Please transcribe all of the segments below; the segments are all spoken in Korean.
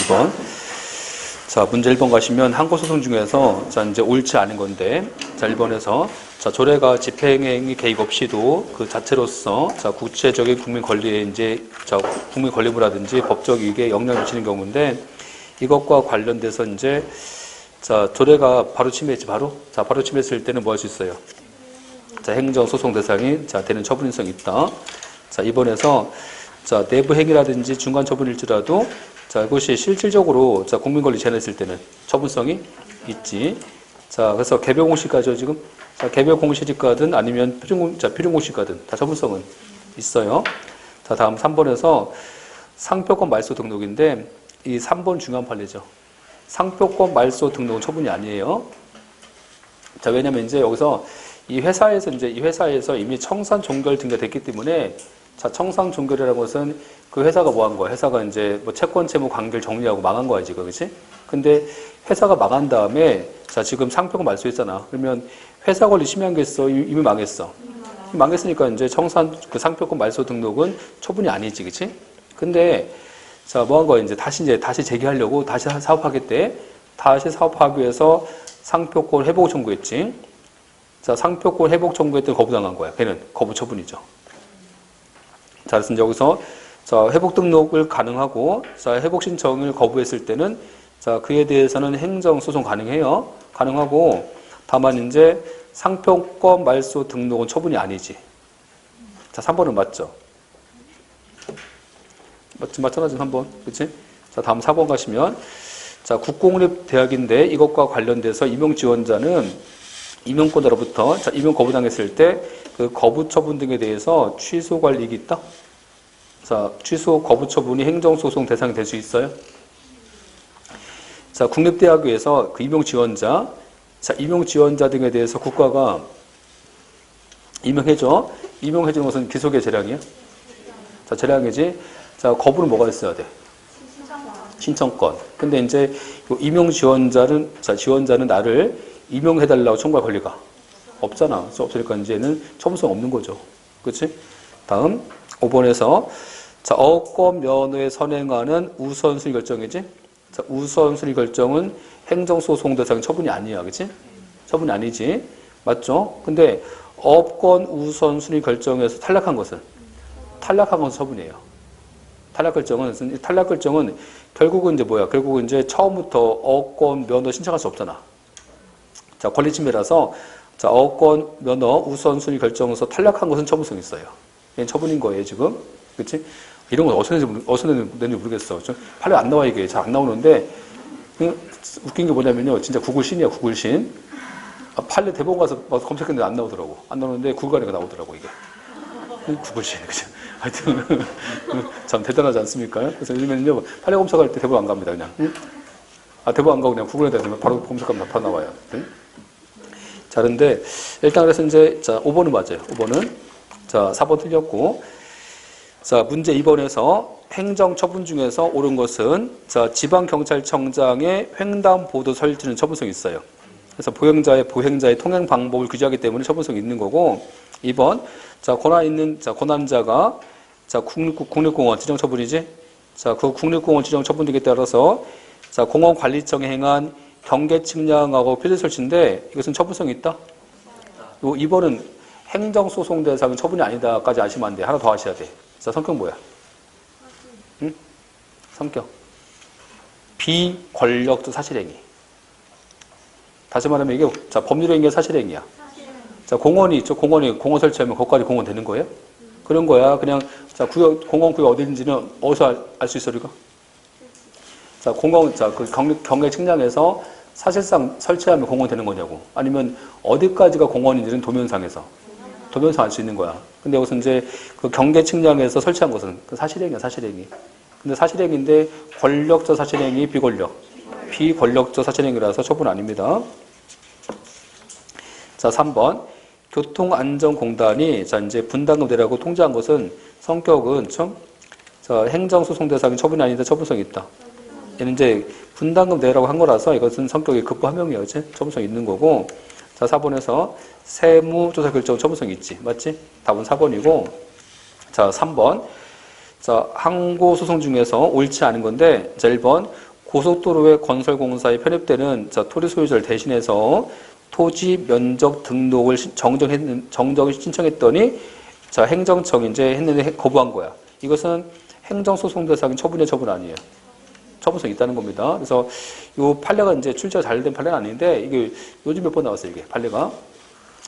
2번. 자, 문제 1번 가시면 항고소송 중에서 자, 이제 옳지 않은 건데, 자, 1번에서 자, 조례가 집행행위 개입 없이도 그 자체로서 자, 구체적인 국민 권리에 이제 자, 국민 권리부라든지 법적 이익에 영향을 미치는 경우인데, 이것과 관련돼서 이제 자, 조례가 바로 침해했지, 바로? 자, 바로 침해했을 때는 뭐 할 수 있어요? 자, 행정소송 대상이 자, 되는 처분인성이 있다. 자, 이번에서 자, 내부 행위라든지 중간 처분일지라도 자, 이것이 실질적으로 자, 국민권리 제한했을 때는 처분성이 있지. 자, 그래서 개별 공시가죠, 지금. 자, 개별 공시지가든 아니면 표준 공시가든 다 처분성은 있어요. 자, 다음 3번에서 상표권 말소 등록인데 이 3번 중요한 판례죠. 상표권 말소 등록은 처분이 아니에요. 자, 왜냐면 이제 여기서 이 회사에서 이미 청산 종결 등재됐기 때문에 자, 청산 종결이라는 것은 그 회사가 뭐 한 거야? 회사가 이제 뭐 채권, 채무 관계를 정리하고 망한 거야, 지금. 그치? 근데 회사가 망한 다음에 자, 지금 상표권 말소했잖아. 그러면 회사 권리 침해한 게 있어? 이미 망했어. 망했으니까 이제 그 상표권 말소 등록은 처분이 아니지, 그치? 근데 자, 뭐 한 거야? 다시 재개하려고 다시 사업하겠대. 다시 사업하기 위해서 상표권 회복 청구했지. 자, 상표권 회복 청구했더니 거부당한 거야. 걔는 거부 처분이죠. 자, 그래서 여기서 자, 회복 등록을 가능하고 자, 회복 신청을 거부했을 때는 자, 그에 대해서는 행정 소송 가능해요. 가능하고 다만 이제 상표권 말소 등록은 처분이 아니지. 자, 3번은 맞죠? 맞잖아, 지금 3번. 그치? 자, 다음 4번 가시면 자, 국공립대학인데 이것과 관련돼서 임용 지원자는 임용권자로부터 자, 임용 거부당했을 때 그 거부 처분 등에 대해서 취소 관리익이 있다. 자, 취소 거부 처분이 행정소송 대상이 될 수 있어요. 자, 국립대학교에서 그 임용 지원자 등에 대해서 국가가 임용해줘. 임용해주는 것은 기소계 재량이야. 자, 재량이지. 자, 거부는 뭐가 있어야 돼? 신청권. 근데 이제 임용 지원자는 나를 임용해달라고 청구할 권리가 없잖아. 그래서 없으니까 이제는 처분성 없는 거죠. 그렇지? 다음 5번에서 자, 어권 면허에 선행하는 우선순위 결정이지? 자, 우선순위 결정은 행정소송 대상 처분이 아니야. 그치? 처분이 아니지. 맞죠? 근데 업권 우선순위 결정에서 탈락한 것은 처분이에요. 탈락 결정은 결국은 이제 뭐야? 결국은 이제 처음부터 어권 면허 신청할 수 없잖아. 자, 권리 침해라서 자, 어권 면허 우선순위 결정에서 탈락한 것은 처분성이 있어요. 얘는 처분인 거예요, 지금. 그치? 이런 건 어디서 냈는지 모르겠어. 판례 안 나와, 이게. 잘 안 나오는데, 웃긴 게 뭐냐면요. 진짜 구글신이야, 구글신. 판례 대법원 가서 검색했는데 안 나오더라고. 안 나오는데 구글 가니까 나오더라고, 이게. 구글신. 그죠? 하여튼, 참 대단하지 않습니까? 그래서 요즘에는요, 판례 검색할 때 대법원 안 갑니다, 그냥. 대법원 안 가고 그냥 구글에다 대면 바로 검색하면 바로 나와요. 자, 그런데, 일단 그래서 이제, 자, 5번은 맞아요. 5번은. 자, 4번 틀렸고. 자, 문제 2번에서 행정처분 중에서 옳은 것은 자, 지방경찰청장의 횡단보도 설치는 처분성이 있어요. 그래서 보행자의 통행 방법을 규제하기 때문에 처분성이 있는 거고 2번, 자, 권한자가 자, 국립공원 지정처분이지? 자, 그 국립공원 지정처분 등에 따라서 자, 공원관리청에 행한 경계 측량하고 필드 설치인데 이것은 처분성이 있다? 요 2번은 행정소송 대상은 처분이 아니다까지 아시면 안 돼. 하나 더 아셔야 돼. 자, 성격 뭐야? 응? 성격. 비권력적 사실행위. 다시 말하면 이게 자, 법률행위가 사실행위야. 자, 공원이 있죠. 공원 설치하면 거기까지 공원 되는 거예요? 그런 거야. 그냥 자, 공원 구역 어딘지는 어디서 알 수 있어, 우리가? 자, 그 경계 측량에서 사실상 설치하면 공원 되는 거냐고. 아니면 어디까지가 공원인지는 도면상 알 수 있는 거야. 근데 여기서 이제 그 경계 측량에서 설치한 것은 그 사실행위야, 사실행위. 근데 사실행위인데 권력적 사실행위, 비권력적 사실행위라서 처분 아닙니다. 자, 3번. 교통안전공단이 자, 이제 분담금 내라고 통지한 것은 성격은 자, 행정소송 대상이 처분이 아니다, 처분성이 있다. 얘는 이제 분담금 내라고 한 거라서 이것은 성격이 급부함명이야, 그치? 처분성이 있는 거고. 자, 4번에서 세무조사 결정 처분성이 있지. 맞지? 답은 4번이고. 자, 3번. 자, 항고소송 중에서 옳지 않은 건데, 자, 1번. 고속도로의 건설공사에 편입되는 자, 토지 소유자를 대신해서 토지 면적 등록을 정정을 신청했더니 자, 행정청이 이제 했는데 거부한 거야. 이것은 행정소송 대상인 처분이야, 처분 아니에요? 처분성이 있다는 겁니다. 그래서 이 판례가 이제 출제가 잘 된 판례는 아닌데 이게 요즘 몇 번 나왔어요, 이게 판례가.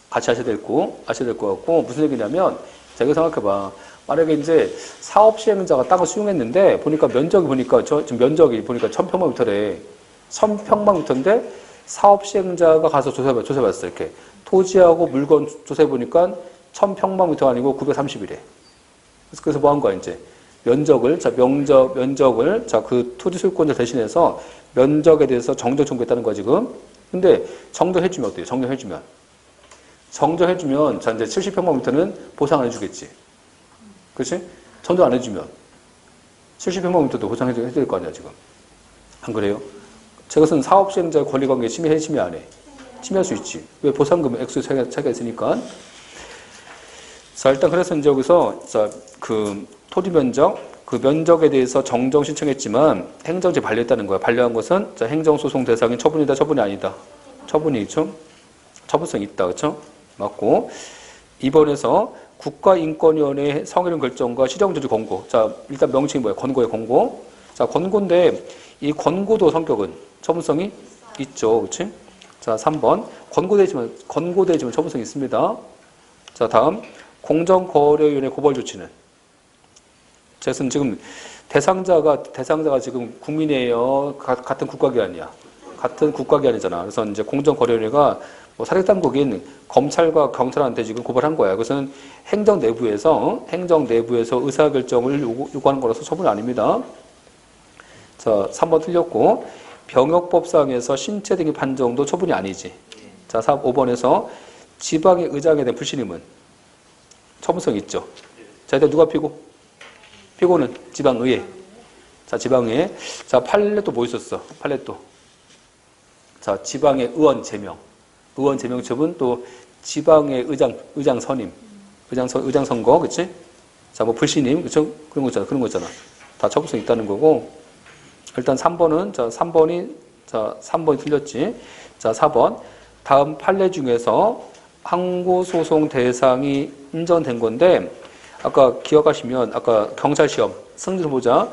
같이 아셔야 될 것 같고 무슨 얘기냐면 자, 이거 생각해봐. 만약에 이제 사업 시행자가 땅을 수용했는데 보니까 면적이 보니까 지금 면적이 보니까 1000평방미터래. 1000평방미터인데 사업 시행자가 가서 조사해봤어. 이렇게 토지하고 물건 조사해보니까 1000평방미터 아니고 930이래. 그래서 뭐 한 거야, 이제. 면적을, 그 토지 소유권자 대신해서 면적에 대해서 정정 청구했다는 거야, 지금. 근데 정정해주면 어때요? 정정해주면, 자, 이제 70평방미터는 보상 안 해주겠지. 그렇지? 정정 안 해주면 70평방미터도 보상해줘야 될 거 아니야, 지금. 안 그래요? 저것은 사업 시행자의 권리관계 침해 안 해? 침해할 수 있지. 왜? 보상금은 액수 차이가 있으니까. 자, 일단 그래서 이제 여기서 자, 그 토지 면적, 그 면적에 대해서 정정 신청했지만 행정지 반려했다는 거야. 반려한 것은 자, 행정소송 대상인 처분이다, 처분이 아니다. 처분이 있죠. 처분성이 있다, 그렇죠? 맞고 2번에서 국가인권위원회 성희롱 결정과 실형조지 권고. 자, 일단 명칭이 뭐야? 권고예요, 권고. 자, 권고인데 이 권고도 성격은 처분성이 있죠, 그렇지? 자, 3번 권고되지만 처분성이 있습니다. 자, 다음 공정거래위원회 고발 조치는. 저것은 지금 대상자가 지금 국민이에요. 같은 국가기관이야. 같은 국가기관이잖아. 그래서 이제 공정거래위원회가 뭐 사립당국인 검찰과 경찰한테 지금 고발한 거야. 그것은 행정 내부에서 의사결정을 요구하는 거라서 처분이 아닙니다. 자, 3번 틀렸고 병역법상에서 신체 등의 판정도 처분이 아니지. 자, 5번에서 지방의 의장에 대한 불신임은 처분성이 있죠. 자, 일단 누가 피고는 지방의회. 자, 지방의회. 자, 판례도 뭐 있었어? 판례도. 자, 지방의 의원 제명 처분, 또 지방의 의장 선임, 의장 선거, 그치? 자, 뭐 불신임, 그쵸? 그런 거 있잖아. 다 처분성 있다는 거고. 일단 3번은, 3번이 틀렸지. 자, 4번. 다음 판례 중에서 항고소송 대상이 인정된 건데, 아까 기억하시면, 아까 경찰 시험, 승진 후보자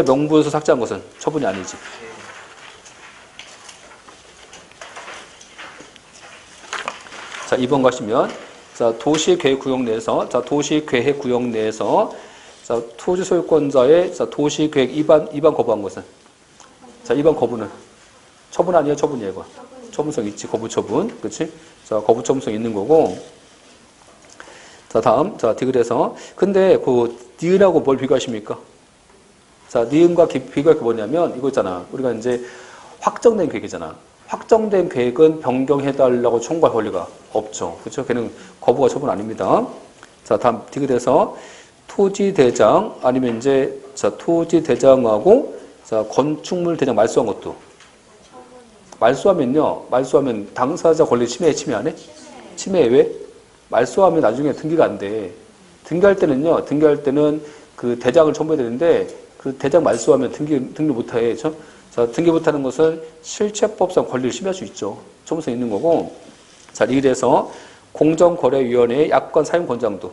명부에서 삭제한 것은 처분이 아니지. 자, 2번 가시면, 자, 도시계획구역 내에서, 자, 토지 소유권자의, 자, 도시계획 위반 거부한 것은? 자, 위반 거부는? 처분 아니에요, 처분이에요, 이거? 처분성 있지, 거부 처분. 그치? 자, 거부 처분성 있는 거고. 자, 다음, 자, 디귿에서. 근데, 니은하고 뭘 비교하십니까? 자, 니은과 비교할 게 뭐냐면, 이거 있잖아. 우리가 이제 확정된 계획이잖아. 확정된 계획은 변경해달라고 청구할 권리가 없죠. 그렇죠? 걔는 거부가 처분 아닙니다. 자, 다음 디귿에서 토지대장 아니면 이제 자, 토지대장하고 자, 건축물 대장 말소한 것도. 말소하면 당사자 권리 침해 안 해? 침해 왜? 말소하면 나중에 등기가 안 돼. 등기할 때는 그 대장을 첨부해야 되는데 그 대장 말소하면 등기 못 해. 그렇죠? 자, 등기 못하는 것은 실체법상 권리를 침해할 수 있죠. 처분성 있는 거고. 자, 이래서 공정거래위원회의 약관 사용 권장도.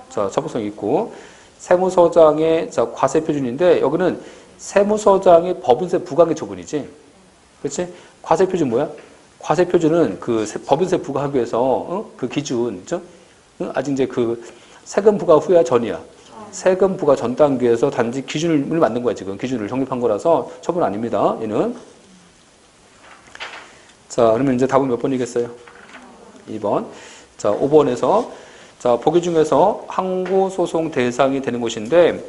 자, 처분성 있고. 세무서장의 자, 과세표준인데 여기는 세무서장의 법인세 부과의 처분이지. 그렇지? 과세표준 뭐야? 과세표준은 그 법인세 부과하기 위해서 그 기준, 그렇죠? 아직 이제 그 세금 부과 후야 전이야. 세금 부과 전 단계에서 단지 기준을 만든 거야, 지금. 기준을 정립한 거라서 처분 아닙니다, 얘는. 자, 그러면 이제 답은 몇 번이겠어요? 2번. 자, 5번에서, 자, 보기 중에서 항고소송 대상이 되는 곳인데,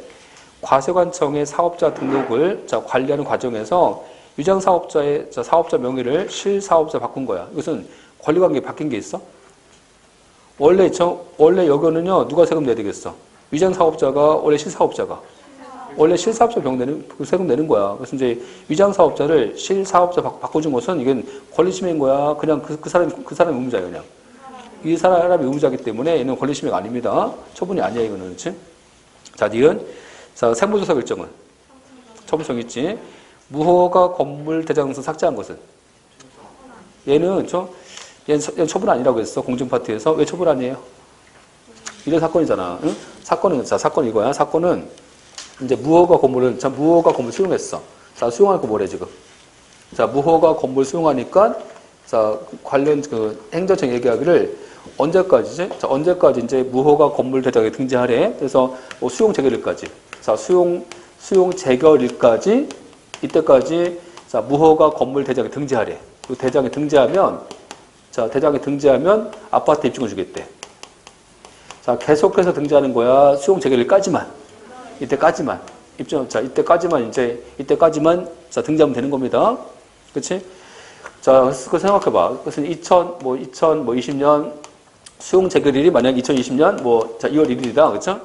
과세관청의 사업자 등록을 자, 관리하는 과정에서 위장사업자의 자, 사업자 명의를 실사업자 바꾼 거야. 이것은 권리관계 바뀐 게 있어? 원래 여기는요, 누가 세금 내야 되겠어? 위장사업자가 원래 실사업자가 원래 실사업자 세금 내는 거야. 그래서 이제 위장사업자를 실사업자 바꿔준 것은 이건 권리침해인 거야. 그냥 그 사람이 의무자예요, 그냥. 이 사람이 의무자이기 때문에 얘는 권리침해가 아닙니다. 처분이 아니야, 이거는. 그치? 자, 니은. 자, 세무조사 결정은? 처분성 있지. 무허가 건물 대장서 삭제한 것은 얘는 얘는 처분 아니라고 했어. 공증 파트에서. 왜 처분 아니에요? 이런 사건이잖아. 응? 사건 이거야. 사건은 이제 무허가 건물 수용했어. 자, 수용할 거 뭐래 지금? 자, 무허가 건물 수용하니까 자, 관련 그 행정청 얘기하기를 언제까지지? 자, 언제까지 이제 무허가 건물 대장에 등재하래. 그래서 뭐 수용 재결일까지. 자, 수용 재결일까지 이때까지 자, 무허가 건물 대장에 등재하래. 그 대장에 등재하면 아파트 입증을 주겠대. 자, 계속해서 등재하는 거야. 수용 재결일까지만. 이때까지만. 이때까지만 자, 등재하면 되는 겁니다. 그치? 자, 그거 생각해봐. 그것은 2020년 수용 재결일이 만약 2020년 2월 1일이다. 그쵸?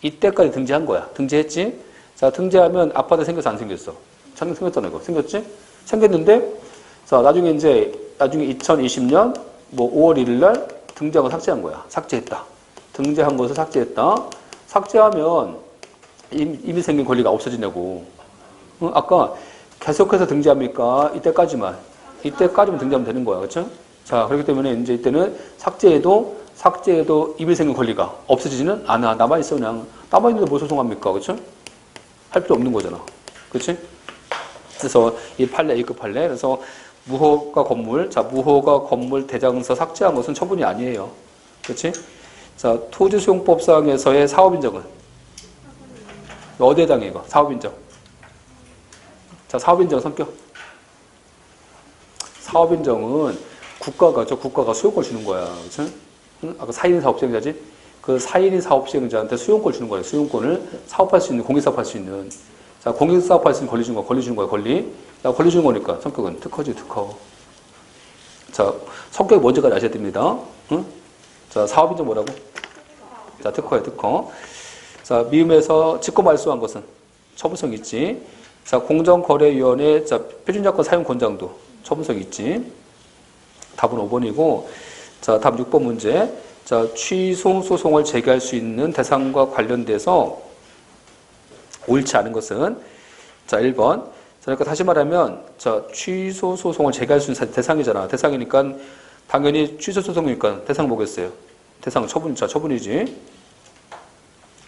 이때까지 등재한 거야. 등재했지? 자, 등재하면 아파트 생겼어, 안 생겼어? 생겼잖아, 이거. 생겼지? 생겼는데, 자, 나중에 2020년 5월 1일 날 등재한 거 삭제한 거야. 삭제했다. 등재한 것을 삭제했다. 삭제하면 이미 생긴 권리가 없어지냐고. 응? 아까 계속해서 등재합니까? 이때까지만 등재하면 되는 거야. 그렇죠? 자, 그렇기 때문에 이제 이때는 삭제해도 이미 생긴 권리가 없어지지는 않아. 남아있어, 그냥. 남아있는데 뭘 소송합니까? 그렇죠? 할 필요 없는 거잖아. 그렇지? 그래서 이 판례, A급 판례. 그래서 무허가 건물 대장서 삭제한 것은 처분이 아니에요. 그렇지? 자, 토지수용법상에서의 사업인정은 어디에 해당해, 이거? 사업인정. 자, 사업인정 성격. 사업인정은 국가가 수용권 주는 거야. 그렇죠? 응? 아까 4인 사업시행자지? 그 4인인 사업시행자한테 수용권을 주는 거예요. 수용권을 사업할 수 있는, 공익사업할 수 있는. 자, 공익사업할 수 있는 권리 주는 거야, 권리. 자, 권리 주는 거니까 성격은 특허지, 특허. 자, 성격이 뭔지까지 아셔야 됩니다. 응? 자, 사업인정 뭐라고? 자, 특허야, 특허. 자, 미음에서 직권 말소한 것은 처분성 있지. 자, 공정거래위원회, 자, 표준약관 사용 권장도 처분성 있지. 답은 5번이고, 자, 답 6번 문제. 자, 취소 소송을 제기할 수 있는 대상과 관련돼서 옳지 않은 것은, 자, 1번. 자, 그러니까 다시 말하면, 자, 취소 소송을 제기할 수 있는 대상이잖아. 대상이니까, 당연히 취소 소송이니까 대상 뭐겠어요? 대상 처분이지.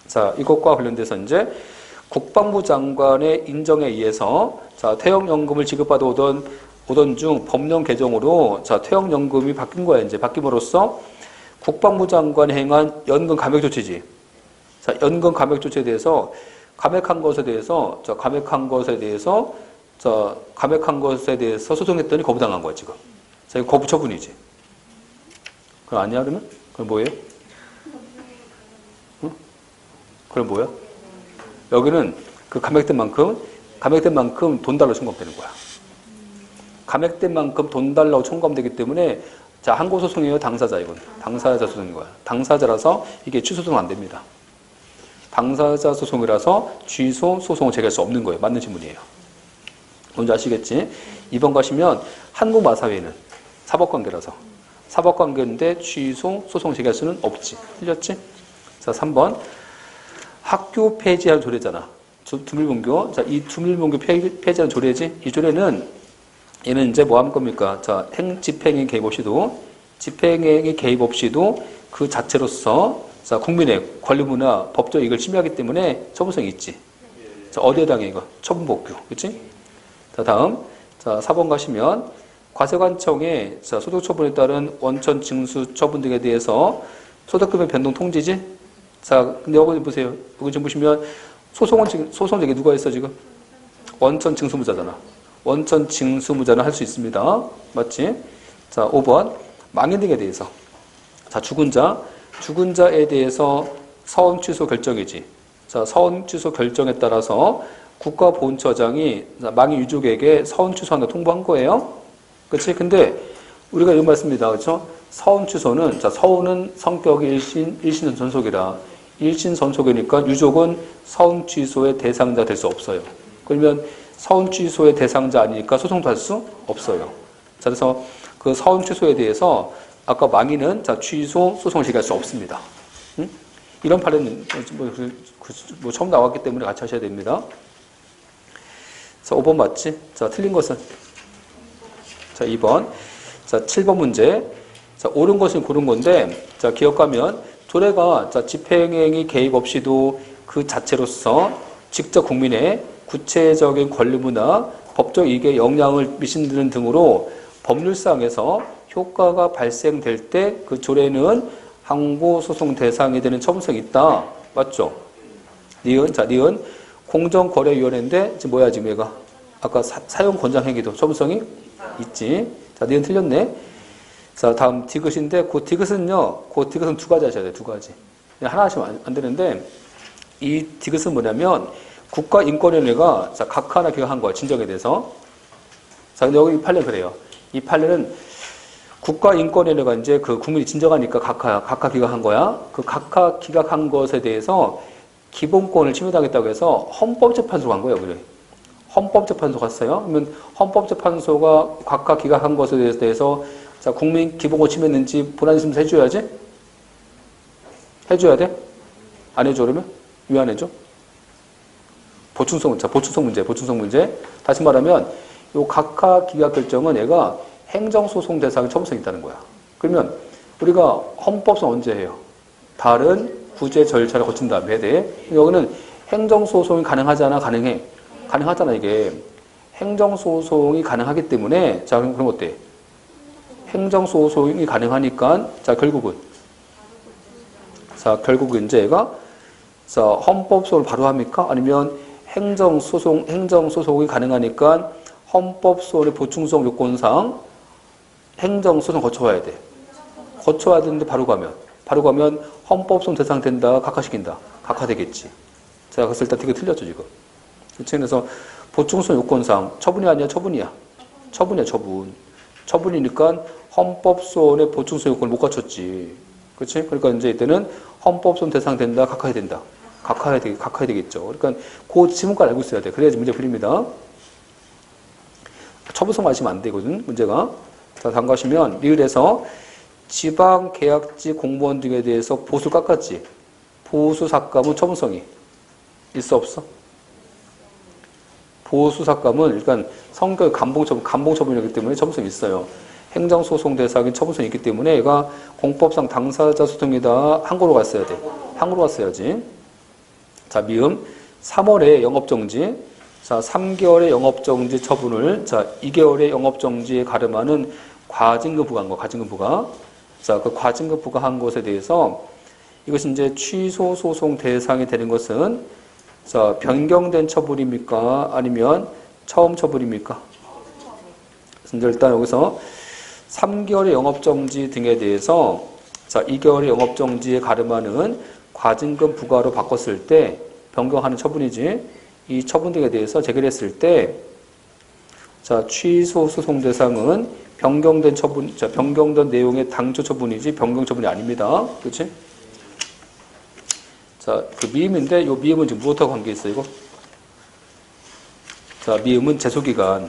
자, 이것과 관련돼서 이제 국방부 장관의 인정에 의해서 자, 퇴역연금을 지급받아 오던 중 법령 개정으로 자, 퇴역연금이 바뀐 거야. 이제 바뀜으로써 국방부 장관이 행한 연금 감액 조치지. 자, 연금 감액 조치에 대해서 감액한 것에 대해서 소송했더니 거부당한 거야, 지금. 자, 이거 거부 처분이지. 그럼 아니야, 그러면? 그럼 뭐예요? 응? 그럼 뭐야? 여기는 그 감액된 만큼 돈 달라고 청구되는 거야. 감액된 만큼 돈 달라고 청구하면 되기 때문에 자, 항고소송이에요, 당사자 이건. 당사자 소송인 거야. 당사자라서 이게 취소소송 안 됩니다. 당사자 소송이라서 취소 소송을 제기할 수 없는 거예요. 맞는 질문이에요. 뭔지 아시겠지? 2번 가시면 한국마사회는 사법관계라서 사법관계인데 취소 소송 제기할 수는 없지. 틀렸지? 자, 3번 학교 폐지한 조례잖아. 두밀본교. 자, 이 두밀본교 폐지한 조례지. 이 조례는 얘는 이제 뭐 한 겁니까? 자, 집행에 개입 없이도 그 자체로서 자, 국민의 권리문화, 법적 이익을 침해하기 때문에 처분성이 있지. 자, 어디에 해당해 이거? 처분법규. 그치? 자, 다음. 자, 4번 가시면 과세관청의 자, 소득처분에 따른 원천 징수 처분 등에 대해서 소득금액 변동 통지지? 자, 근데 여기 보세요. 여기 지금 보시면 소송 제기 누가 했어, 지금? 원천 징수무자잖아. 원천 징수무자는 할 수 있습니다. 맞지? 자, 5번. 망인 등에 대해서. 자, 죽은 자에 대해서 서원 취소 결정이지. 자, 서원 취소 결정에 따라서 국가보훈처장이 망인 유족에게 서원 취소한다 통보한 거예요. 그치? 근데 우리가 이런 말씀입니다. 그렇죠? 서원 취소는, 자, 서원은 성격이 일신 전속이라. 일신 전속이니까 유족은 서원 취소의 대상자 될 수 없어요. 그러면 서원 취소의 대상자 아니니까 소송도 할 수 없어요. 자, 그래서 그 서원 취소에 대해서 아까 망인은 자, 취소 소송을 제기할 수 없습니다. 응? 이런 판례는 처음 나왔기 때문에 같이 하셔야 됩니다. 자, 5번 맞지? 자, 틀린 것은? 자, 2번. 자, 7번 문제. 자, 옳은 것은 고른 건데, 자, 기억하면, 조례가, 자, 집행행위 개입 없이도 그 자체로서 직접 국민의 구체적인 권리무나 법적 이익에 영향을 미친다는 등으로 법률상에서 효과가 발생될 때 그 조례는 항고소송 대상이 되는 처분성이 있다. 맞죠? 니은, 자, 니은. 공정거래위원회인데, 지금 뭐야, 지금 얘가? 아까 사용권장행위도 처분성이 있지. 자, 니은 틀렸네. 자, 다음 디귿인데, 그 디귿은요, 그 디귿은 두 가지 하셔야 돼, 두 가지. 그냥 하나 하시면 안 되는데, 이 디귿은 뭐냐면, 국가인권위원회가, 자, 각하나 기각한 거야, 진정에 대해서. 자, 근데 여기 이 판례 그래요. 이 판례는 국가인권위원회가 이제 그 국민이 진정하니까 각하 기각한 거야. 그 각하 기각한 것에 대해서 기본권을 침해당했다고 해서 헌법재판소로 간 거예요, 그래. 헌법재판소 갔어요. 그러면 헌법재판소가 각하 기각한 것에 대해서 자, 국민 기본권 침해했는지 본안 있으면서 해줘야지? 해줘야 돼? 안 해줘, 그러면? 왜 안 해줘? 보충성 문제. 다시 말하면, 요 각하 기각 결정은 얘가 행정소송 대상에 처분성이 있다는 거야. 그러면 우리가 헌법상 언제 해요? 다른 구제 절차를 거친 다음에 해야 돼. 여기는 행정소송이 가능하잖아, 가능해. 가능하잖아, 이게. 행정소송이 가능하기 때문에, 자, 그럼 어때? 행정소송이 가능하니까, 자, 결국은 이제 얘가, 자, 헌법소송을 바로 합니까? 아니면 행정소송이 가능하니까 헌법소원의 보충성 요건상 행정소송 거쳐와야 돼. 거쳐와야 되는데 바로 가면 헌법소송 대상 된다, 각하시킨다. 각하되겠지. 자, 그래서 일단 되게 틀렸죠, 지금. 그래서 보충성 요건상 처분이 아니야, 처분이야. 처분이니까 헌법소원의 보충성 요건을 못 갖췄지. 그렇지? 그러니까 이제 이때는 헌법소원 대상 된다, 각하해야 된다. 각하해야 되겠죠. 그러니까 그 지문까지 알고 있어야 돼. 그래야지 문제 풀립니다. 처분성 마시면 안 되거든, 문제가. 자, 다음 가시면, 리을에서 지방계약직 공무원 등에 대해서 보수 깎았지. 보수 삭감은 처분성이 있어, 없어? 보수 삭감은 일단 성격 감봉 처분이기 때문에 처분성이 있어요. 행정소송 대상인 처분성이 있기 때문에 얘가 공법상 당사자 소송이다. 항고로 갔어야 돼. 항고로 갔어야지. 자, 미음 3월에 영업정지. 자, 3개월의 영업정지 처분을, 자, 2개월의 영업정지에 가름하는 과징금 부과한 거, 과징금 부과. 자, 그 과징금 부과한 것에 대해서 이것이 이제 취소 소송 대상이 되는 것은, 자, 변경된 처분입니까? 아니면 처음 처분입니까? 그래서 일단 여기서 3개월의 영업정지 등에 대해서, 자, 2개월의 영업정지에 가름하는 과징금 부과로 바꿨을 때, 변경하는 처분이지. 이 처분 등에 대해서 재결했을 때, 자, 취소 소송 대상은 변경된 처분, 자, 변경된 내용의 당초 처분이지 변경 처분이 아닙니다. 그렇지? 자, 그 미음인데, 요 미음은 지금 무엇하고 관계 있어요, 이거? 자, 미음은 제소기간과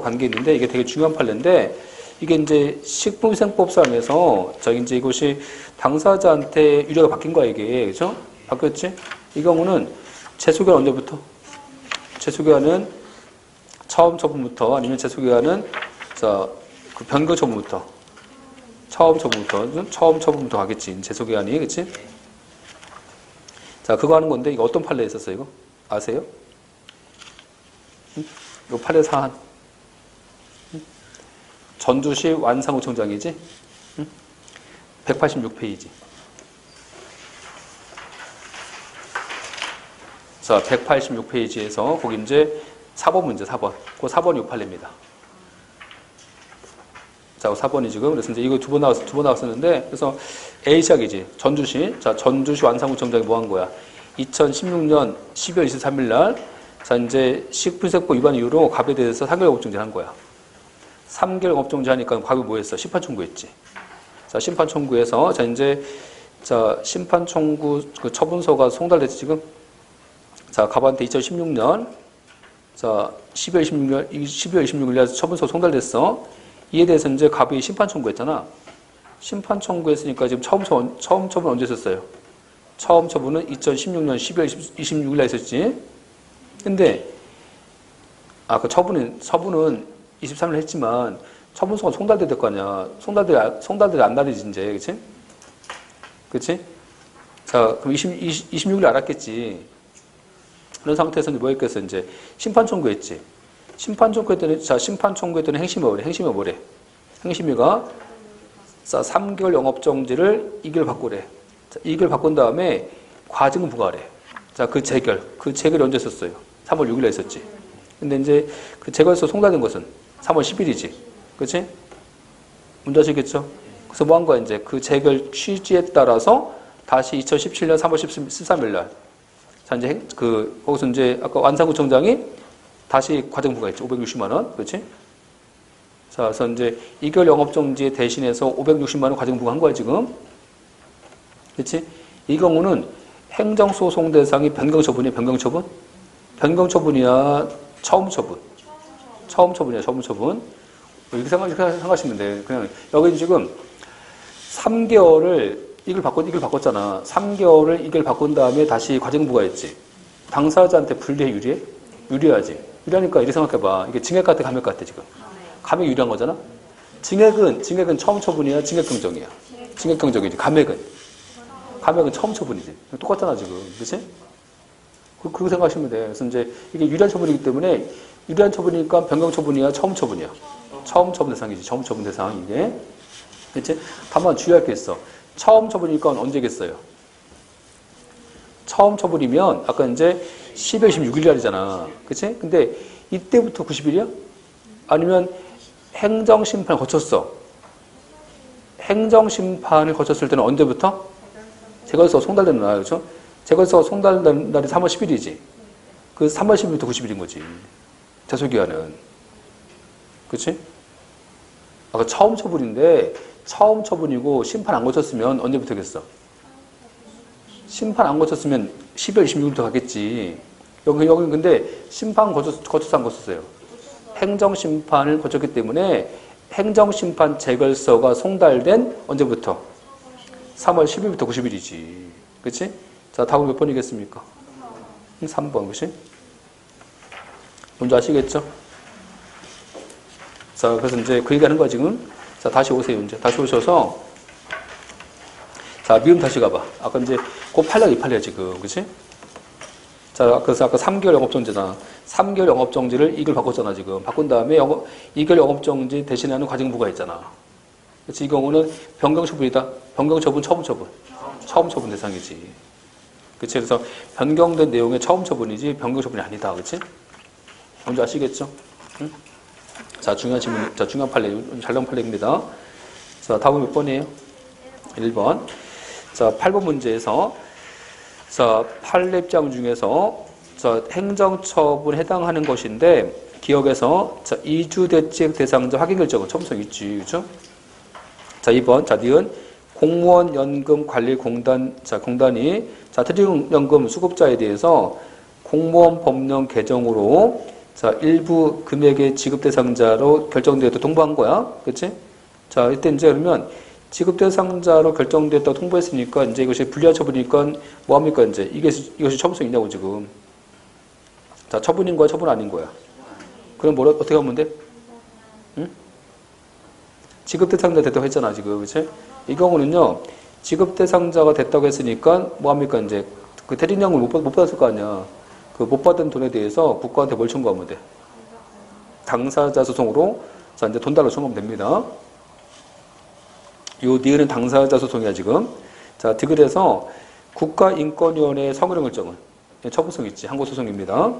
관계 있는데, 이게 되게 중요한 판례인데, 이게 이제 식품위생법상에서, 자, 이제 이것이 당사자한테 유죄가 바뀐 거야, 이게. 그죠? 바뀌었지? 이 경우는 제소기간 언제부터? 제소기간은 처음 처분부터, 아니면 제소기간은, 자, 그 변경 처분부터. 처음 처분부터 하겠지. 제소기간이, 그치? 자, 그거 하는 건데, 이거 어떤 판례에 있었어요, 이거? 아세요? 이거 판례 사안. 전주시 완상구청장이지? 186페이지. 자, 186페이지에서 거기 이제 4번 문제, 4번. 그 4번이 요 판례입니다. 자, 4번이 지금. 그래서 이제 이거 두 번 나왔었는데, 그래서 A 시작이지. 전주시. 자, 전주시 완상구청장이 뭐 한 거야? 2016년 12월 23일 날, 자, 이제 식품위생법 위반 이후로 갑에 대해서 3개월 영업정지 한 거야. 3개월 영업정지 하니까 갑이 뭐 했어? 심판 청구했지. 자, 심판 청구해서, 자, 이제, 자, 심판 청구 그 처분서가 송달됐지, 지금? 자, 갑한테 2016년, 자, 12월 26일 날 처분서 송달됐어. 이에 대해서 이제 갑이 심판 청구했잖아. 심판 청구했으니까 지금 처음 처분 언제 했었어요? 처음 처분은 2016년 12월 26일 날 했었지. 근데 그 처분은 23일 했지만, 처분서가 송달돼야 될 거 아니야. 송달들이 안 날이지, 이제. 그치? 그치? 자, 그럼 26일 알았겠지. 그런 상태에서 뭐 했겠어, 이제. 심판 청구했지. 심판 청구했더니 행심이 뭐래? 행심이가, 자, 3개월 영업정지를 2개월 바꾸래. 자, 2개월 바꾼 다음에 과징금 부과하래. 자, 그 재결이 언제 썼어요? 3월 6일에 했었지. 근데 이제 그 재결서 송달된 것은 3월 10일이지. 그치? 문제 아시겠죠? 그래서 뭐 한 거야, 이제. 그 재결 취지에 따라서 다시 2017년 3월 13일 날. 자, 이제 거기서 이제 아까 완산구청장이 다시 과징금 부과했지. 560만원. 그치? 자, 그래서 이제 2개월 영업정지에 대신해서 560만원 과징금 부과한 거야, 지금. 그치? 이 경우는 행정소송 대상이 변경처분이야, 변경처분? 변경처분이야, 처음처분? 처음처분이야, 처음처분. 이렇게 생각하시면 돼. 그냥, 여기 지금 3개월을 이걸 바꿨잖아. 3개월을 이걸 바꾼 다음에 다시 과징금 부과했지. 당사자한테 불리해, 유리해? 유리하지. 유리하니까 이렇게 생각해봐. 이게 징역 같아, 감액 같아, 지금. 감액이 유리한 거잖아? 징역은 처음 처분이야, 징역 경정이야. 징역 경정이지. 감액은 처음 처분이지. 똑같잖아, 지금. 그치? 그렇게 생각하시면 돼. 그래서 이제 이게 유리한 처분이기 때문에 유리한 처분이니까 변경 처분이야, 처음 처분이야. 처음 처분 대상이지. 처음 처분 대상, 이게. 그치? 다만 주의할 게 있어. 처음 처분이니까 언제겠어요? 처음 처분이면 아까 이제 12월 26일 날이잖아. 그치? 근데 이때부터 90일이야? 아니면 행정심판을 거쳤어. 행정심판을 거쳤을 때는 언제부터? 재결서 송달되는 날, 그렇죠? 재결서가 송달되는 날이 3월 10일이지. 그 3월 10일부터 90일인 거지. 재소기한은. 그렇지? 아까 처음 처분인데 처음 처분이고 심판 안 거쳤으면 언제부터겠어? 심판 안 거쳤으면 12월 26일부터 가겠지. 여기는 근데 심판 거쳐서 안 거쳤어요. 행정심판을 거쳤기 때문에 행정심판 재결서가 송달된 언제부터? 3월 10일부터 90일이지. 그치? 자, 답은 몇 번이겠습니까? 3번, 그치? 뭔지 아시겠죠? 자, 그래서 이제 그 얘기 하는 거야, 지금. 자, 다시 오세요, 이제. 다시 오셔서. 자, 미음 다시 가봐. 아까 이제 그 판례가 이 판례야, 지금. 그치? 자, 그래서 아까 3개월 영업정지잖아. 3개월 영업정지를 2개월 바꿨잖아, 지금. 바꾼 다음에 2개월 영업정지 대신하는 과징금 부과했잖아. 그치? 이 경우는 변경처분이다. 변경처분, 처분처분. 처음처분 대상이지. 그치? 그래서 변경된 내용의 처음처분이지 변경처분이 아니다. 그치? 먼저 아시겠죠? 응? 자, 중요한 판례, 잘 나온 판례입니다. 자, 답은 몇 번이에요? 1번. 자, 8번 문제에서 자, 판례 입장 중에서 자, 행정처분에 해당하는 것인데 기억에서 자, 이주대책 대상자 확인 결정은 처음성 있지. 그죠? 자, 2번. 자, 니은 공무원 연금 관리 공단이 자, 퇴직연금 수급자에 대해서 공무원 법령 개정으로 자, 일부 금액의 지급 대상자로 결정되었다 통보한 거야. 그치? 자, 이때 이제 그러면 지급 대상자로 결정됐다고 통보했으니까 이제 이것이 불리한 처분이니까 뭐 합니까? 이제 이것이 처분성 있냐고 지금. 자, 처분인 거야, 처분 아닌 거야. 그럼 어떻게 하면 돼? 응? 지급 대상자 됐다고 했잖아, 지금. 그치? 이 경우는요, 지급 대상자가 됐다고 했으니까 뭐 합니까? 이제 그 퇴직연금을 못 받았을 거 아니야. 그 못 받은 돈에 대해서 국가한테 뭘 청구하면 돼? 당사자 소송으로 자, 이제 돈 달러 청구하면 됩니다. 요 니은은 당사자 소송이야, 지금. 자, 디귿에서 국가인권위원회 성으령 결정은 처분성 있지. 항고소송입니다.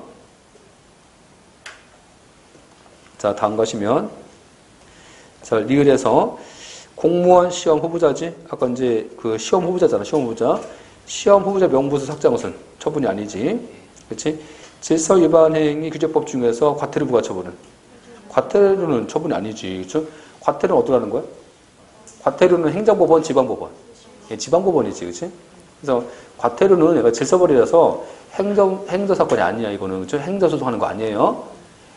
자, 다음 가시면 자, 리을에서 공무원 시험 후보자지. 아까 이제 그 시험 후보자잖아. 시험 후보자. 시험 후보자 명부서 삭제한 것은 처분이 아니지. 그렇지? 질서 위반 행위 규제법 중에서 과태료 부과 처분은 과태료는 처분이 아니지. 그렇죠? 과태료는 어디로 하는 거야? 과태료는 행정법원, 지방법원. 예, 지방법원이지. 그렇지? 그래서 과태료는 얘가 질서벌이라서 행정사건이 아니야. 이거는. 그렇죠? 행정소송하는 거 아니에요.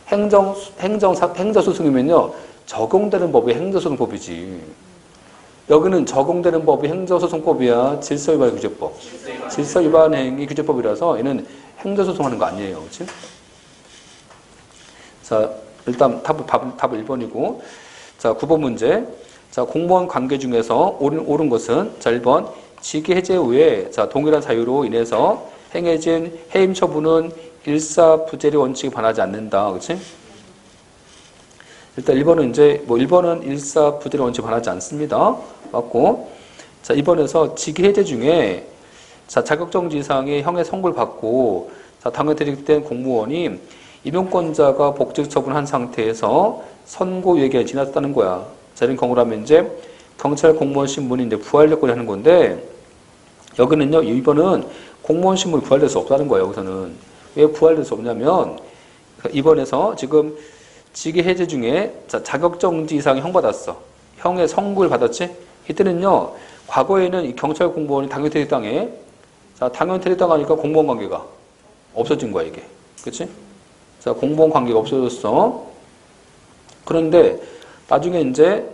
행정소송이면요. 적용되는 법이 행정소송법이지. 여기는 적용되는 법이 행정소송법이야. 질서위반규제법. 질서위반행위 규제법이라서 얘는 행정소송하는 거 아니에요. 그렇지? 자, 일단 답은 1번이고. 자, 9번 문제. 자, 공무원 관계 중에서 옳은 것은 자, 1번. 직위 해제 후에 자, 동일한 사유로 인해서 행해진 해임 처분은 일사부재리 원칙에 반하지 않는다. 그렇지? 일단 1번은 이제 1번은 일사부재리 원칙에 반하지 않습니다. 맞고. 자, 2번에서 직위 해제 중에 자, 자격정지 이상의 형의 선고를 받고 자, 당연 퇴직된 공무원이 임용권자가 복직 처분한 상태에서 선고 유예기간이 지났다는 거야. 자, 이런 경우라면 이제 경찰 공무원 신분이 이제 부활 요건이 하는 건데 여기는요, 2번은 공무원 신분이 부활될 수 없다는 거예요. 여기서는 왜 부활될 수 없냐면 2번에서 지금 직위 해제 중에 자, 자격정지 이상의 형 받았어. 형의 선고를 받았지? 이때는요, 과거에는 이 경찰 공무원이 당연 퇴직당해. 자, 당연 퇴직당하니까 공무원 관계가 없어진 거야, 이게. 그치? 자, 공무원 관계가 없어졌어. 그런데 나중에 이제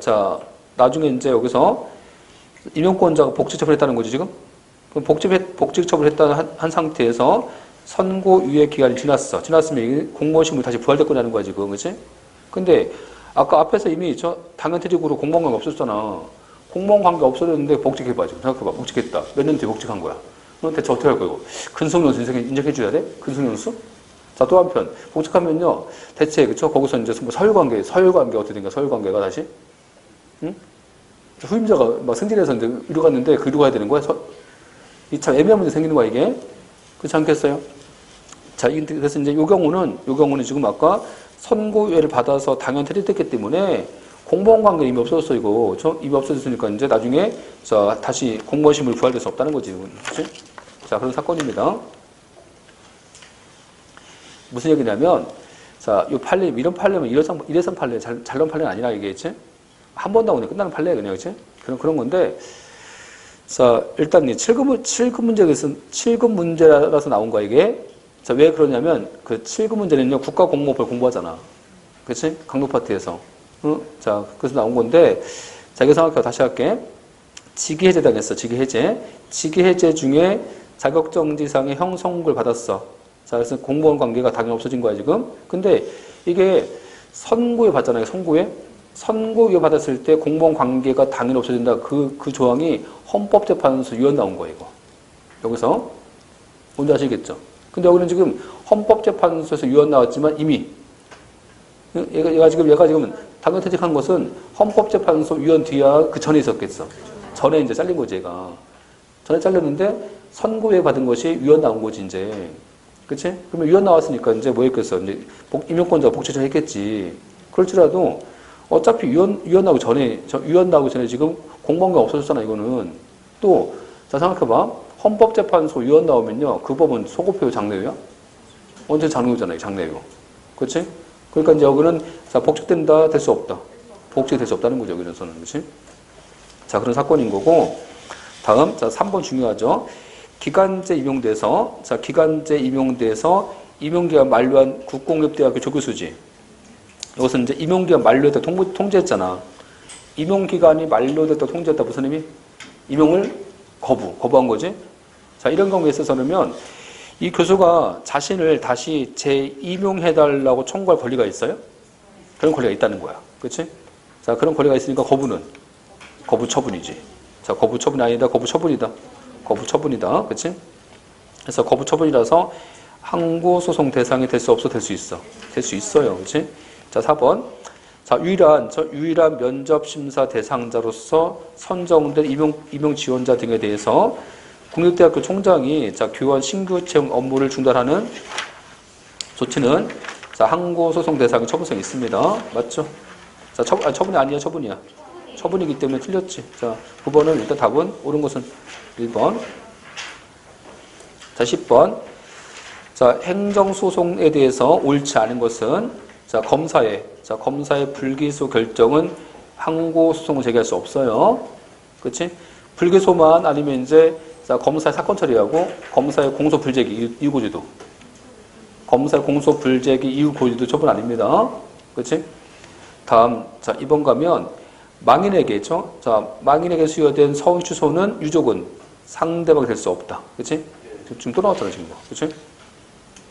여기서 임용권자가 복직 처분했다는 거지, 지금? 그럼 복직 처분했다는 한 상태에서 선고 유예 기간이 지났으면 이게 공무원 신분이 다시 부활됐거냐는 거야, 지금. 그치? 근데 아까 앞에서 이미 당연 퇴직으로 공무원 관계 없었잖아. 공무원 관계 없어졌는데 복직해봐, 지금. 생각해봐. 복직했다. 몇 년 뒤에 복직한 거야. 그럼 대체 어떻게 할 거고? 근속연수 인정해줘야 돼? 근속연수? 자, 또 한편, 복직하면요, 대체, 그쵸? 거기서 이제 뭐 서열관계 어떻게 된가, 서열관계가 다시? 응? 후임자가 막 승진해서 이제 이루 갔는데, 그 이루 가야 되는 거야? 이 참 애매한 문제 생기는 거야, 이게? 그렇지 않겠어요? 자, 그래서 이제 요 경우는 지금 아까 선고유예를 받아서 당연 퇴직됐기 때문에 공무원 관계 이미 없어졌어, 이거. 이미 없어졌으니까 이제 나중에, 자, 다시 공무원 신분이 부활될 수 없다는 거지, 그치? 자, 그런 사건입니다. 무슨 얘기냐면, 자, 이런 판례면 일회성 판례, 잘 나온 판례는 아니라 이게, 그치? 한 번 나오면 끝나는 판례야, 그냥, 그치? 그런 건데, 자, 일단 7급 문제라서 나온 거야, 이게. 자, 왜 그러냐면, 그 7급 문제는요, 국가공무원법을 공부하잖아. 그치? 강도 파트에서. 자, 그래서 나온 건데, 자, 이거 생각해, 다시 할게. 직위 해제 당했어, 직위 해제. 직위 해제 중에 자격정지상의 형 선고를 받았어. 자, 그래서 공무원 관계가 당연히 없어진 거야, 지금. 근데 이게 선고에 받잖아요, 선고에. 선고유예 받았을 때 공무원 관계가 당연히 없어진다. 그 조항이 헌법재판소 유언 나온 거예요, 이거. 여기서. 뭔지 아시겠죠? 근데 여기는 지금 헌법재판소에서 유언 나왔지만 이미 얘가 지금 당연 퇴직한 것은 헌법재판소 유언 뒤야 그 전에 있었겠어. 전에 이제 잘린 거지, 얘가. 전에 잘렸는데 선고유예 받은 것이 유언 나온 거지, 이제. 그치? 그러면 유언 나왔으니까 이제 뭐 했겠어? 이제 임용권자가 복직을 했겠지. 그럴지라도 어차피 유언 나오기 전에 지금 공무원가 없어졌잖아, 이거는. 또, 자, 생각해봐. 헌법재판소 유언 나오면요. 그 법은 소급효 장래유야? 언제 장래유잖아요, 장래유. 그치? 그러니까 이제 여기는, 자, 복직된다, 될 수 없다. 복직이 될 수 없다는 거죠, 여기서는. 그치? 자, 그런 사건인 거고. 다음, 자, 3번 중요하죠. 기간제 임용돼서 임용기간 만료한 국공립대학교 조교수지. 이것은 이제 임용기간 만료됐다 통제했잖아. 임용기간이 만료됐다 통제했다 무슨 의미? 임용을 거부한 거지. 자, 이런 경우에 있어서는 이 교수가 자신을 다시 재임용해달라고 청구할 권리가 있어요? 그런 권리가 있다는 거야. 그렇지? 자, 그런 권리가 있으니까 거부 처분이지. 자, 거부 처분이 아니다. 거부 처분이다. 그렇지? 그래서 거부 처분이라서 항고소송 대상이 될 수 없어, 될 수 있어. 될 수 있어요. 그렇지? 자, 4번. 자, 유일한 면접 심사 대상자로서 선정된 임용 지원자 등에 대해서 국립대학교 총장이 자, 교원 신규 채용 업무를 중단하는 조치는 자, 항고소송 대상의 처분성이 있습니다. 맞죠? 자, 처분이 아니야, 처분이야. 처분이기 때문에 틀렸지. 자, 9번은 일단 답은 옳은 것은 1번. 자, 10번. 자, 행정소송에 대해서 옳지 않은 것은 자, 검사의 불기소 결정은 항고소송을 제기할 수 없어요. 그치? 불기소만 아니면 이제 자, 검사의 사건 처리하고 검사의 공소 불제기 이유 고지도. 검사의 공소 불제기 이유 고지도 처분 아닙니다. 그치? 다음, 자, 2번 가면 망인에게죠. 자, 망인에게 수여된 서울 취소는 유족은 상대방이 될 수 없다. 그치? 지금 또 나왔잖아, 지금. 그치?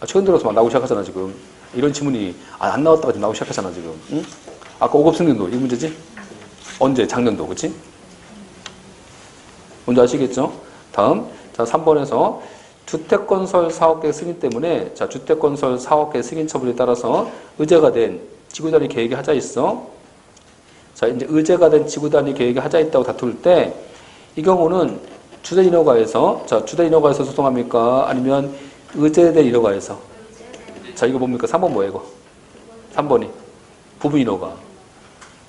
최근 들어서 막 나오기 시작하잖아, 지금. 이런 지문이 안 나왔다가 지금 나오기 시작했잖아, 지금. 응? 아까 5급 승진도 이 문제지? 언제? 작년도, 그치? 뭔지 아시겠죠? 다음, 자, 3번에서 주택건설 사업계획 승인 때문에, 자, 주택건설 사업계획 승인 처분에 따라서 의제가 된 지구단위 계획이 하자 있어. 자, 이제 의제가 된 지구단위 계획이 하자 있다고 다툴 때, 이 경우는 주택인허가에서, 자, 주택인허가에서 소송합니까? 아니면 의제된 인허가에서? 자, 이거 뭡니까? 3번 뭐예요, 이거? 3번이. 부부인허가.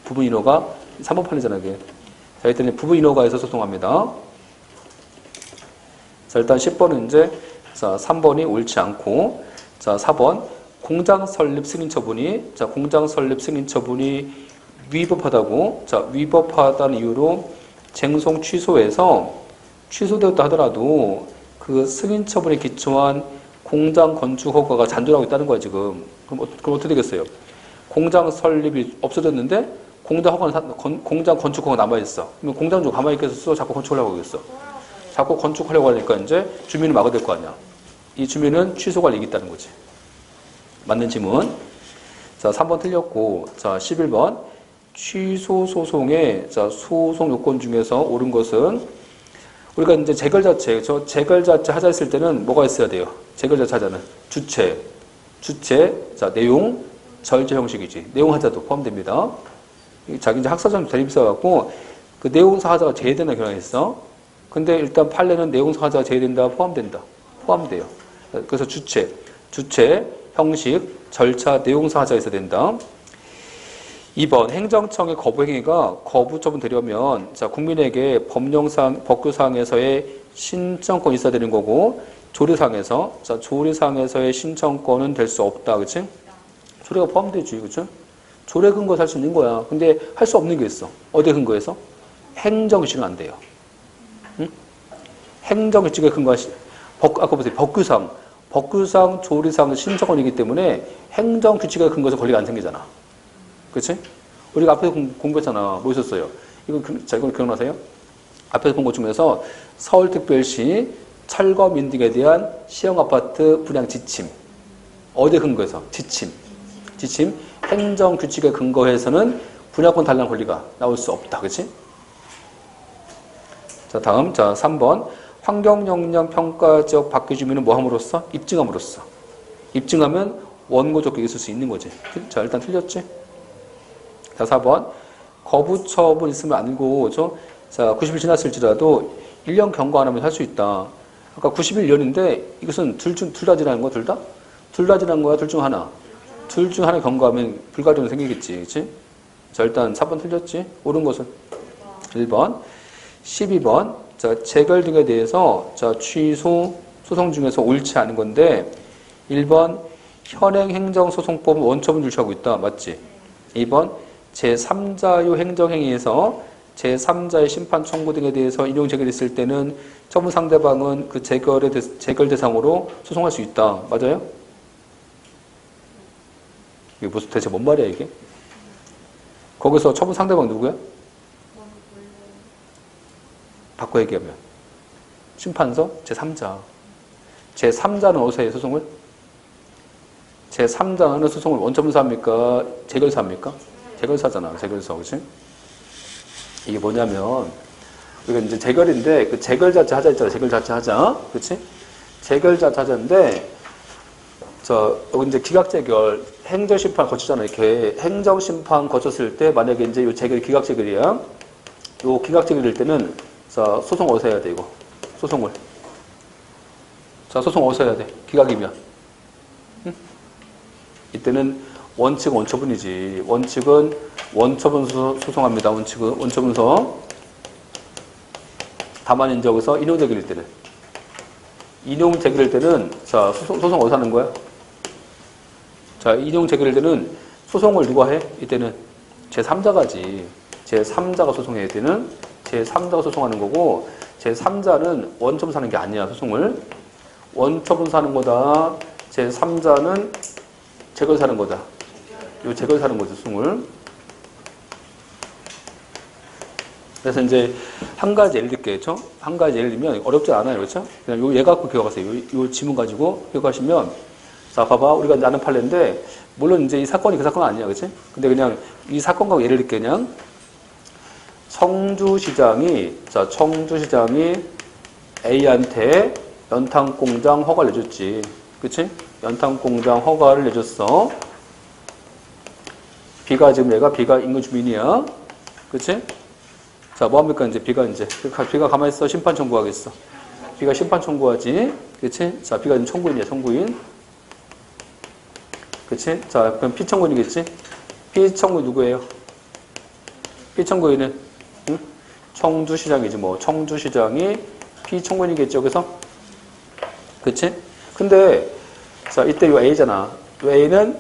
부부인허가, 3번 판이잖아, 이게. 자, 일단 부부인허가에서 소송합니다. 자, 일단 10번은 이제, 자, 3번이 옳지 않고, 자, 4번, 공장 설립 승인 처분이, 자, 공장 설립 승인 처분이 위법하다고, 자, 위법하다는 이유로 쟁송 취소해서 취소되었다 하더라도 그 승인 처분에 기초한 공장 건축 허가가 잔존하고 있다는 거야, 지금. 그럼 어떻게 되겠어요? 공장 설립이 없어졌는데 공장 건축 허가가 남아있어. 그러면 공장 좀 가만히 있겠어? 자꾸 건축하려고 하겠어. 자꾸 건축하려고 하니까 이제 주민을 막아야 될 거 아니야. 이 주민은 취소 관리가 있다는 거지. 맞는 지문. 자, 3번 틀렸고, 자, 11번. 취소 소송의, 자, 소송 요건 중에서 옳은 것은 우리가 이제 재결 자체, 재결 자체 하자 했을 때는 뭐가 있어야 돼요? 재결 자체 하자는 주체, 자, 내용, 절제 형식이지. 내용 하자도 포함됩니다. 자기 이제 학사점 대립사갖고 그 내용사 하자가 제외되는 경향이 있어. 근데 일단 판례는 내용사 하자가 제외된다, 포함된다. 포함돼요. 그래서 주체, 형식, 절차, 내용사 하자가 있어야 된다. 2번 행정청의 거부행위가 거부처분 되려면 자, 국민에게 법규상에서의 신청권이 있어야 되는 거고 조례상에서의 신청권은 될 수 없다. 그치? 조례가 포함되지. 그치? 조례 근거에서 할 수 있는 거야. 근데 할 수 없는 게 있어. 어디에 근거해서? 행정규칙은 안 돼요. 응? 행정규칙에 근거하시 아까 보세요. 법규상, 조례상 신청권이기 때문에 행정규칙에 근거해서 권리가 안 생기잖아. 그치? 우리가 앞에서 공부했잖아. 뭐 있었어요? 자, 이거 기억나세요? 앞에서 본 것 중에서 서울특별시 철거민 등에 대한 시형아파트 분양 지침. 어디에 근거해서? 지침. 행정규칙에 근거해서는 분양권 달랑 권리가 나올 수 없다. 그치? 자, 다음. 자, 3번. 환경영향 평가지역 밖의 주민은 뭐 함으로써? 입증함으로써. 입증하면 원고 적격이 있을 수 있는 거지. 자, 일단 틀렸지? 자, 4번. 거부 처분 있으면 아니고, 자, 90일 지났을지라도 1년 경고 안 하면 할 수 있다. 아까 91년인데 이것은 둘 다 지나는 거야, 둘 다? 둘 다 지난 거야, 둘 중 하나? 둘 중 하나 경고하면 불가리는 생기겠지, 그치? 자, 일단 4번 틀렸지? 옳은 것은? 1번. 12번. 자, 재결 등에 대해서, 자, 취소, 소송 중에서 옳지 않은 건데, 1번. 현행 행정소송법은 원처분 유지하고 있다. 맞지? 2번. 제3자요 행정행위에서 제3자의 심판 청구 등에 대해서 인용 제결했을 때는 처분 상대방은 그 재결 대상으로 소송할 수 있다. 맞아요? 이게 무슨 대체 뭔 말이야 이게? 거기서 처분 상대방 누구야? 바꿔 얘기하면 심판서 제3자. 제3자는 어디서 해 소송을? 제3자는 소송을 원처분사 합니까? 재결사 합니까? 재결사잖아. 재결사. 그치? 이게 뭐냐면, 우리가 이제 재결인데, 그 재결 자체 하자 있잖아. 재결 자체 하자. 그치? 재결 자체 하자인데, 여기 이제 기각재결, 행정심판 거치잖아. 이렇게 행정심판 거쳤을 때, 만약에 이제 요 재결이 기각재결이야. 요 기각재결일 때는, 자, 소송 어디서 해야 돼, 이거? 소송을. 자, 소송 어디서 해야 돼? 기각이면. 응? 이때는 원칙은 원처분이지. 원칙은 원처분서 소송합니다. 원칙은 원처분서. 다만 이제 여기서 인용제결일 때는 자, 소송 어디서 하는 거야? 자, 인용제결일 때는 소송을 누가 해? 이때는 제3자가지. 제3자가 소송해야 되는 제3자가 소송하는 거고, 제3자는 원처분사 하는 게 아니야. 소송을 원처분사 하는 거다. 제3자는 재결사 하는 거다. 요 재결사 하는 거죠, 소송을. 그래서 이제 한 가지 예를 들게요. 한 가지 예를 들면 어렵지 않아요. 그렇죠? 그냥 얘 갖고 기억하세요. 요 지문 가지고 기억하시면, 자, 봐봐. 우리가 이제 아는 판례인데, 물론 이제 이 사건이 그 사건은 아니야. 그치? 근데 그냥 이 사건과 예를 들게 그냥 청주시장이 A한테 연탄공장 허가를 내줬지. 그치? 연탄공장 허가를 내줬어. B가 지금 B가 인근 주민이야. 그치? 자, 뭐합니까? 이제 B가 가만히 있어. 심판 청구하겠어. B가 심판 청구하지. 그치? 자, B가 지금 청구인이야. 청구인. 그치? 자, 그럼 P 청구인이겠지? P 청구인 누구예요? P 청구인은? 응? 청주시장이지 뭐. 청주시장이 P 청구인이겠죠. 그래서? 그치? 근데, 자, 이때 요 A잖아. 요 A는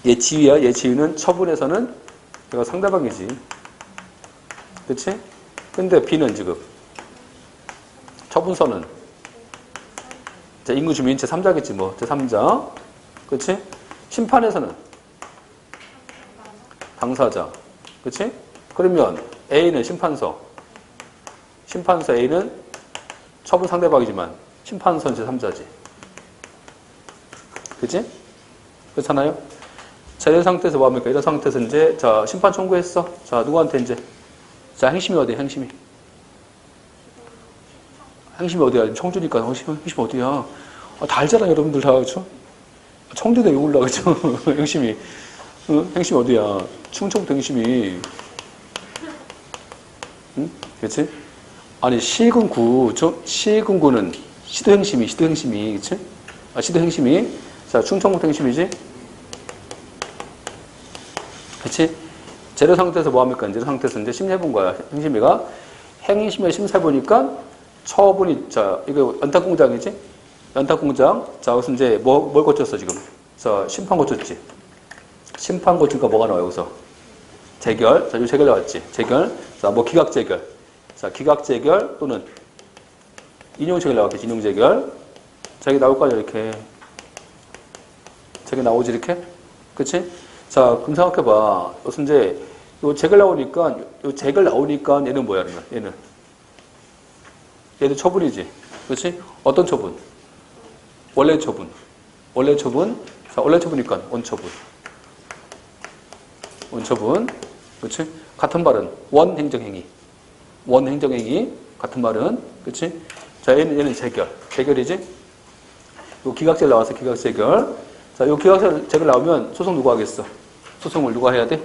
얘 지위야. 얘 지위는 처분에서는 얘가 상대방이지. 그치? 근데 B는 지금 처분서는 자, 인구 주민 제3자겠지 뭐. 제3자. 그치? 심판에서는 당사자. 그치? 그러면 A는 심판서 A는 처분 상대방이지만 심판서는 제3자지. 그치? 그렇잖아요? 자, 이런 상태에서 뭐 합니까? 이런 상태에서 이제, 자, 심판 청구했어. 자, 누구한테 이제? 자, 행심이 어디야, 행심이? 행심이 어디야? 청주니까, 행심 어디야? 아, 다 알잖아, 여러분들 다, 그쵸? 청주대 왜 올라, 그쵸? 행심이. 응? 행심이 어디야? 충청도 행심이. 응? 그치? 아니, 시군구, 시군구는 시도행심이, 그치? 아, 시도행심이. 자, 충청북도 행심이지? 그치? 재료 상태에서 뭐 합니까? 재료 상태에서 이제 심사해본 거야. 행심이가. 행심의 심사해보니까 처분이, 자, 이거 연탄공장이지? 연탄공장. 자, 여기서 이제 뭘 거쳤어, 지금? 자, 심판 거쳤지? 심판 거치니까 뭐가 나와, 여기서? 재결. 자, 요 재결 나왔지? 재결. 자, 뭐 기각재결. 자, 기각재결 또는 인용재결 나왔겠지? 인용재결. 자, 이게 나올 거 아니야, 이렇게. 저게 나오지, 이렇게? 그치? 자, 그럼 생각해봐. 여기서 이제, 요 재결 나오니까 얘는 뭐야, 그러면? 얘도 처분이지. 그렇지? 어떤 처분? 원래 처분. 자, 원래 처분이니까 원처분. 그렇지? 같은 말은 원행정행위. 같은 말은 그렇지? 자, 얘는 재결이지? 요 기각재결 나와서 기각재결. 자, 요 기각재결 나오면 소송 누가 하겠어? 소송을 누가 해야 돼?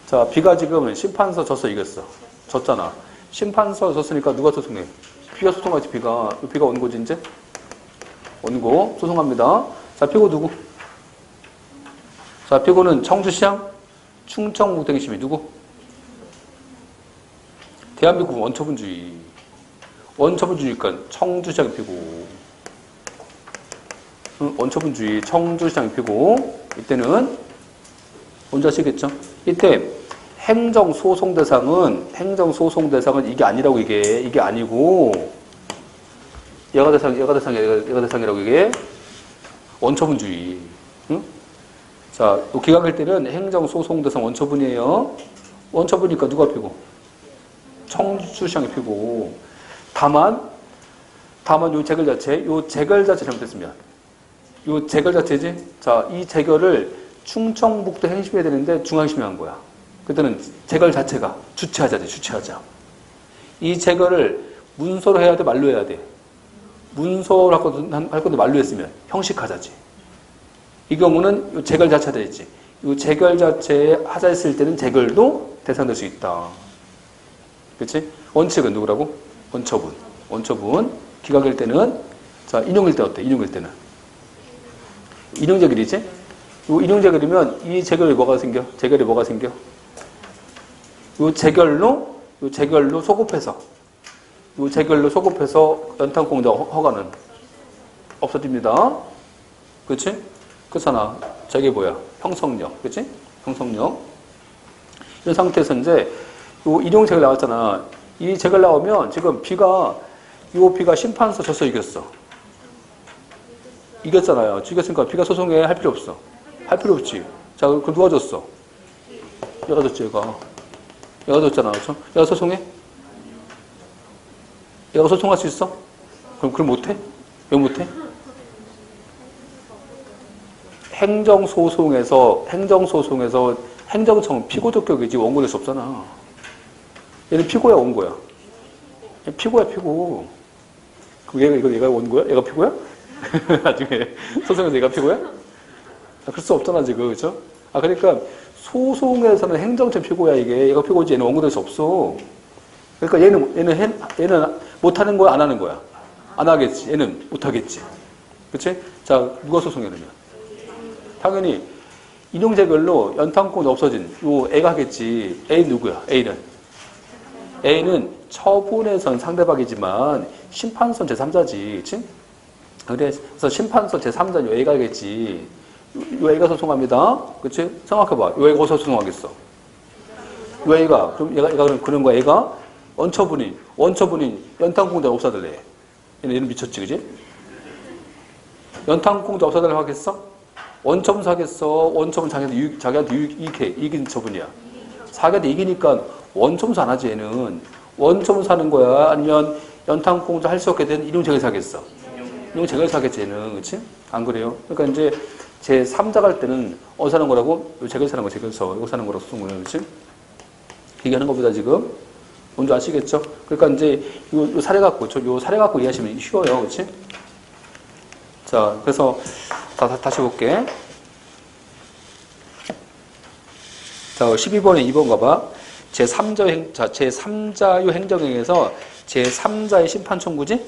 자, B가 지금 심판서 졌어, 이겼어. 졌잖아. 심판서 졌으니까 누가 소송해? B가 소송하지, B가 원고지, 이제? 원고, 소송합니다. 자, 피고 누구? 자, 피고는 청주시장, 충청북도행심이 누구? 대한민국 원처분주의니까 청주시장 피고. 원처분주의, 청주시장 피고. 이때는 뭔지 아시겠죠? 이때 행정소송 대상은 이게 아니라고, 이게 아니고, 얘가 대상이라고, 이게. 원처분주의. 응? 자, 기각할 때는 행정소송 대상 원처분이에요. 원처분이니까 누가 피고? 청주시장이 피고. 다만, 요 재결 자체 잘못됐으면. 요 재결 자체지? 자, 이 재결을 충청북도 행심이 해야 되는데 중앙심이 한 거야. 그때는 재결 자체가 주체하자. 이 재결을 문서로 해야 돼, 말로 해야 돼? 문서로 할 건데 말로 했으면 형식하자지. 이 경우는 이 재결 자체가 되겠지. 이 재결 자체에 하자 했을 때는 재결도 대상될 수 있다. 그렇지? 원칙은 누구라고? 원처분. 기각일 때는, 자, 인용일 때 어때? 인용일 때는. 인용재결이지? 요 인용재결이면 이 재결이 뭐가 생겨? 요 재결로 소급해서 연탄공장 허가는 없어집니다. 그치? 그렇잖아. 저게 뭐야? 형성력. 그치? 형성력. 이런 상태에서 이제 요 인용 재결 나왔잖아. 이 재결 나오면 지금 B가 심판서 져서 이겼어. 이겼잖아요. 이겼으니까 B가 소송해 할 필요 없어. 할 필요 없지. 자, 그럼 누가 졌어? 얘가 졌지, 얘가 졌잖아. 그렇죠? 얘가 소송해? 얘가 소송할 수 있어? 그럼 못해? 왜 못해? 행정소송에서 행정청 피고적 격이지 원고될 수 없잖아. 얘는 피고야 원고야? 피고야 피고. 그럼 얘가 원고야? 얘가 피고야? 나중에 소송에서 얘가 피고야? 그럴 수 없잖아 지금, 그렇죠? 그러니까 소송에서는 행정청 피고야 이게. 얘가 피고지 얘는 원고될 수 없어. 그러니까 얘는 못하는 거야 안 하는 거야? 안 하겠지. 얘는 못하겠지. 그치? 자, 누가 소송해 그러면? 당연히 인용재결로 연탄공도 없어진 요 A가 하겠지. A 누구야? A는 처분에선 상대방이지만 심판선 제3자지. 그치? 그래서 심판선 제3자는 요 A가 하겠지. 요 A가 소송합니다. 그치? 생각해봐. 요 A가 어디서 소송하겠어? 요 A가, 그럼 얘가 그런 거야. A가 원처분인 연탄공장 없애달래. 얘는 미쳤지, 그지? 연탄공장 없애달라고 하겠어? 원처분 사겠어? 원처분 자기한테 이긴 처분이야. 자기한테 이기니까 원처분 안 하지, 얘는. 원처분 사는 거야? 아니면 연탄공장 할 수 없게 된 인용재결 사겠어? 인용재결 사겠지, 얘는. 그치? 안 그래요? 그러니까 이제 제3자 갈 때는 사는 거라고? 재결 사는 거, 재결서. 이거 사는 거라고 쓰는 그치? 얘기하는 것보다 지금. 뭔지 아시겠죠? 그러니까 이제 요 사례 갖고 이해하시면 쉬워요. 그치? 자, 그래서 다시 볼게. 자, 12번에 2번 가봐. 제3자유 행정행위에서 제3자의 심판 청구지?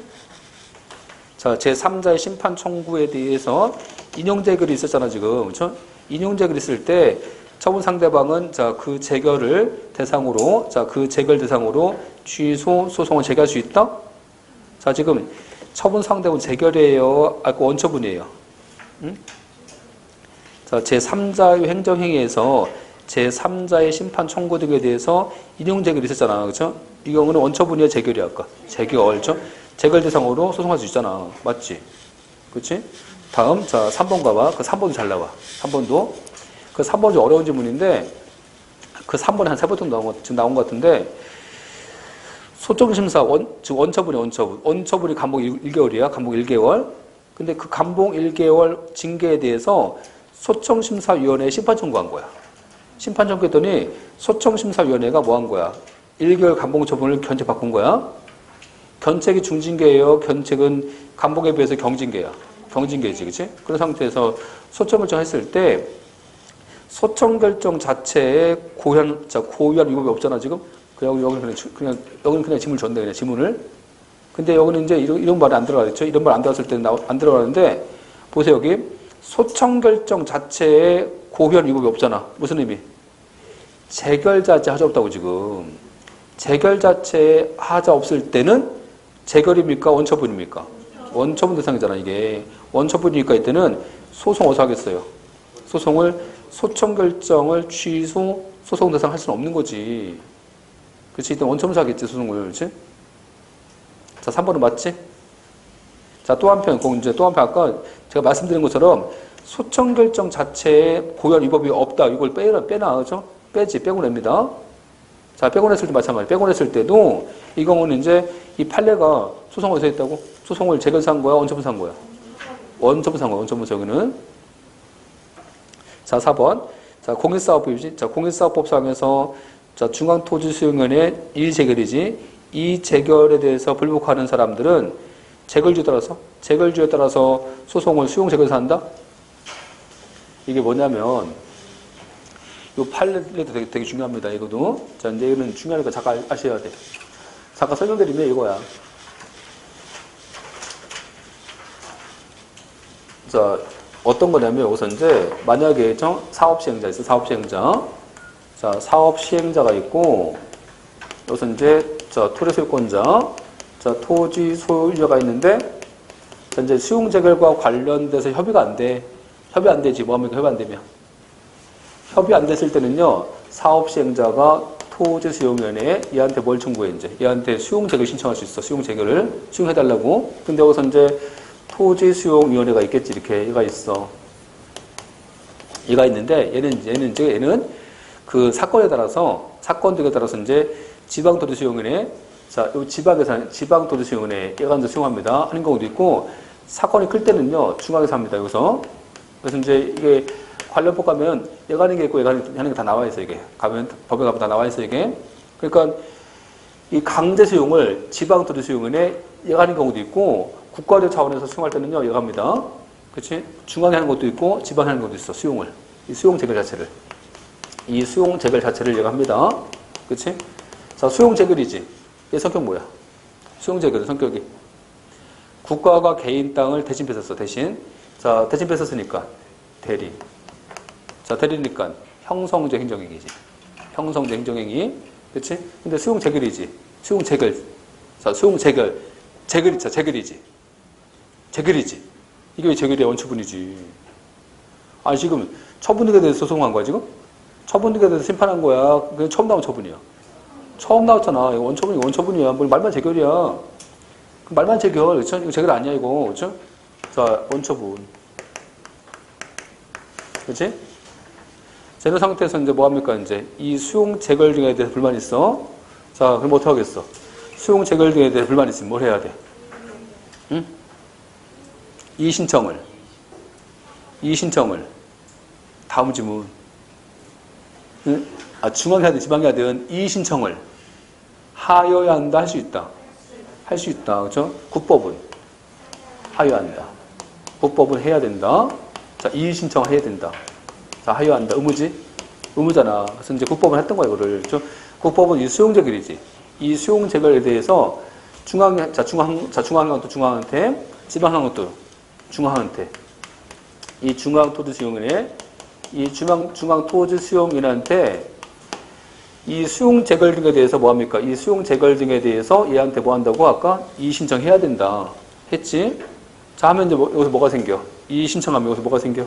자, 제3자의 심판 청구에 대해서 인용재결이 있었잖아, 지금. 그쵸? 인용재결이 있을 때 처분 상대방은 그 재결을 대상으로, 그 재결 대상으로 취소 소송을 제기할 수 있다? 자, 지금 처분 상대방은 재결이에요? 원처분이에요? 응? 자, 제3자의 행정행위에서 제3자의 심판 청구 등에 대해서 인용재결이 있었잖아. 그렇죠? 이 경우는 원처분이야, 재결이야, 아까. 재결, 그렇죠? 재결 대상으로 소송할 수 있잖아. 맞지? 그렇지? 다음, 자, 3번 가봐. 그 3번도 잘 나와. 3번도. 그 3번 좀 어려운 질문인데, 그 3번에 한 3번 정도 지금 나온 것 같은데, 소정심사, 즉 원처분이 감봉 1개월이야. 감봉 1개월. 근데 그 감봉 1개월 징계에 대해서 소청심사위원회에 심판 청구한 거야. 심판 청구했더니 소청심사위원회가 뭐 한 거야? 1개월 감봉 처분을 견책 바꾼 거야. 견책이 중징계예요. 견책은 감봉에 비해서 경징계야. 경징계지, 그치? 그런 상태에서 소청결정 했을 때 소청결정 자체에 고유한 위법이 없잖아, 지금? 여기는 그냥 지문을 줬네, 그냥 지문을. 근데 여기는 이제 이런 말이 안 들어가겠죠? 이런 말 안 들어갔을 때는 안 들어가는데, 보세요, 여기. 소청결정 자체에 고유한 위법이 없잖아. 무슨 의미? 재결 자체 하자 없다고, 지금. 재결 자체에 하자 없을 때는 재결입니까? 원처분입니까? 원처분 대상이잖아, 이게. 원처분이니까 이때는 소송 어디서 하겠어요? 소청결정을 취소, 소송 대상 할 수는 없는 거지. 그렇지? 이때 원처분사 하겠지, 소송을. 그렇지? 자, 3번은 맞지? 자, 또 한편, 아까 제가 말씀드린 것처럼 소청결정 자체에 고유한 위법이 없다. 이걸 빼놔. 그죠? 빼고 냅니다. 자, 빼고 냈을 때 마찬가지. 빼고 냈을 때도 이 경우는 이제 이 판례가 소송을 어디서 했다고? 소송을 재결사 한 거야? 원처분사 한 거야? 원처분사 한 거야. 원처분사 여기는. 자, 4번. 자, 공익사업법이지. 자, 공익사업법상에서 자, 중앙토지수용위원회 이 재결이지. 이 재결에 대해서 불복하는 사람들은 재결주에 따라서 소송을 수용 재결사 한다? 이게 뭐냐면, 요 판례도 되게 중요합니다. 이거도. 자, 이제 이거는 중요하니까 잠깐 아셔야 돼. 잠깐 설명드리면 이거야. 자, 어떤 거냐면 여기서 이제 만약에 사업시행자 있어. 사업시행자. 자, 사업시행자가 있고 여기서 이제 토지소유권자, 토지 소유자가 있는데 이제 수용재결과 관련돼서 협의가 안 돼. 협의 안 되지. 뭐합니까? 협의 안 되면. 협의 안 됐을 때는요. 사업시행자가 토지수용위원회에 얘한테 뭘 청구해 이제. 얘한테 수용재결 신청할 수 있어. 수용재결을 수용해달라고. 근데 여기서 이제 토지수용위원회가 있겠지. 이렇게 얘가 있어. 얘가 있는데 얘는 그 사건에 따라서 이제 지방토지수용위원회, 자, 요 지방토지수용위원회 얘가 이제 수용합니다 하는 경우도 있고, 사건이 클 때는요, 중앙에서 합니다, 여기서. 그래서 이제 이게 관련법 가면 얘가 하는 게 있고 얘가 하는 게 다 나와 있어, 이게. 가면, 법에 가면 다 나와 있어, 이게. 그러니까 이 강제 수용을 지방토지 수용은에 얘가 하는 경우도 있고, 국가적 차원에서 수용할 때는요, 얘가 합니다. 그치? 중앙에 하는 것도 있고, 지방에 하는 것도 있어, 수용을. 이 수용 재결 자체를. 이 수용 재결 자체를 얘가 합니다. 그치? 자, 수용 재결이지. 얘 성격 뭐야? 수용 재결은 성격이. 국가가 개인 땅을 대신 뺏었어, 대신. 자, 대신 뺏었으니까. 대리. 자, 대리니까 형성제 행정행위지. 형성제 행정행위. 그치? 근데 수용 재결이지. 수용 재결. 자, 수용 재결. 재결이지. 재결이지. 이게 왜 재결의 원처분이지. 아니, 지금 처분득에 대해서 소송한 거야, 지금? 처분득에 대해서 심판한 거야. 그냥 처음 나온 처분이야. 처음 나왔잖아. 이거 원처분이야. 뭘 말만 재결이야. 말만 재결. 그렇죠? 이거 재결 아니야, 이거. 그렇죠? 자, 원처분. 그렇지? 제도 상태에서 이제 뭐 합니까, 이제? 이 수용 재결 등에 대해서 불만이 있어. 자, 그럼 어떻게 하겠어? 수용 재결 등에 대해서 불만이 있으면 뭘 해야 돼? 응? 이 신청을. 다음 지문. 응? 아, 중앙에 하든 지방에 하든 이 신청을 하여야 한다, 할 수 있다. 할 수 있다. 그렇죠? 국법은 하여야 한다. 국법은 해야 된다. 자, 이의 신청을 해야 된다. 자, 하여야 한다. 의무지? 의무잖아. 그래서 이제 국법은 했던 거야, 이거를. 그렇죠? 국법은 이 수용 재결이지. 이 수용 재결에 대해서 중앙한도 중앙한테, 지방한도 중앙한테. 이 중앙토지 수용인에 이 중앙토지 수용인한테 이 수용 재결 등에 대해서 뭐 합니까? 이 수용 재결 등에 대해서 얘한테 뭐 한다고? 아까 이의 신청해야 된다. 했지? 자, 하면 이제 여기서 뭐가 생겨? 이의 신청하면 여기서 뭐가 생겨?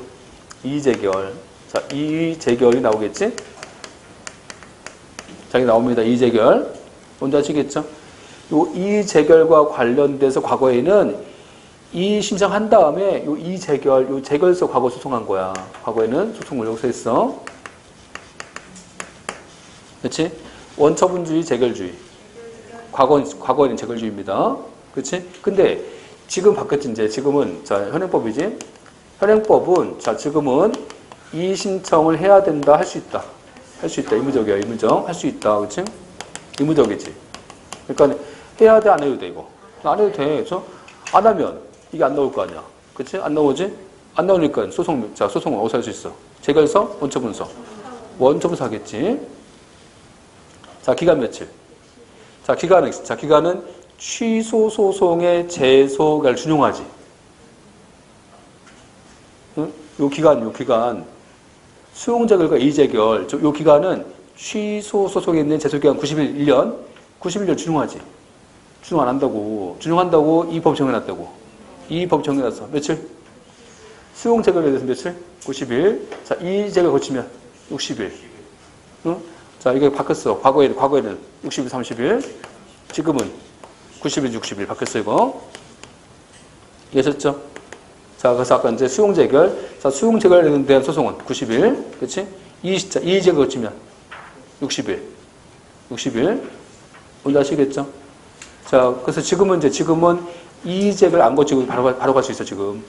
이의 재결. 자, 이의 재결이 나오겠지? 자, 이게 나옵니다. 이의 재결. 뭔지 아시겠죠? 요 이의 재결과 관련돼서 과거에는 이의 신청한 다음에 요 이의 재결, 요 재결서 과거 소송한 거야. 과거에는 소송을 여기서 했어. 그렇지? 원처분주의, 재결주의. 과거에는 재결주의입니다. 그렇지? 근데 지금 바뀌었지, 이제. 지금은, 자, 현행법이지? 현행법은, 자, 지금은 이의 신청을 해야 된다, 할 수 있다. 할 수 있다. 의무적이야, 의무적. 할 수 있다. 그렇지? 의무적이지. 그러니까 해야 돼, 안 해도 돼, 이거. 안 해도 돼. 그렇죠? 안 하면 이게 안 나올 거 아니야. 그렇지? 안 나오지? 안 나오니까 소송은 어디서 할 수 있어? 재결서, 원처분서. 원처분서 하겠지. 자, 기간 며칠? 자, 기간은 취소 소송의 제소를 준용하지. 응? 요 기간. 수용재결과 이의재결. 요 기간은 취소 소송에 있는 제소기간 1년 90일 준용하지. 준용 안 한다고. 준용한다고 이 법 정해놨다고. 이 법 정해놨어. 며칠? 수용재결에 대해서 며칠? 90일. 자, 이의재결 거치면 60일. 응? 자, 이게 바뀌었어. 과거에는 60일, 30일. 지금은 90일, 60일 바뀌었어, 이거. 이해하셨죠? 자, 그래서 아까 이제 수용재결. 자, 수용재결에 대한 소송은 90일. 그치? 이의재결 거치면 60일. 뭔지 아시겠죠? 자, 그래서 지금은 이의재결 안 거치고 바로 갈 수 있어, 지금.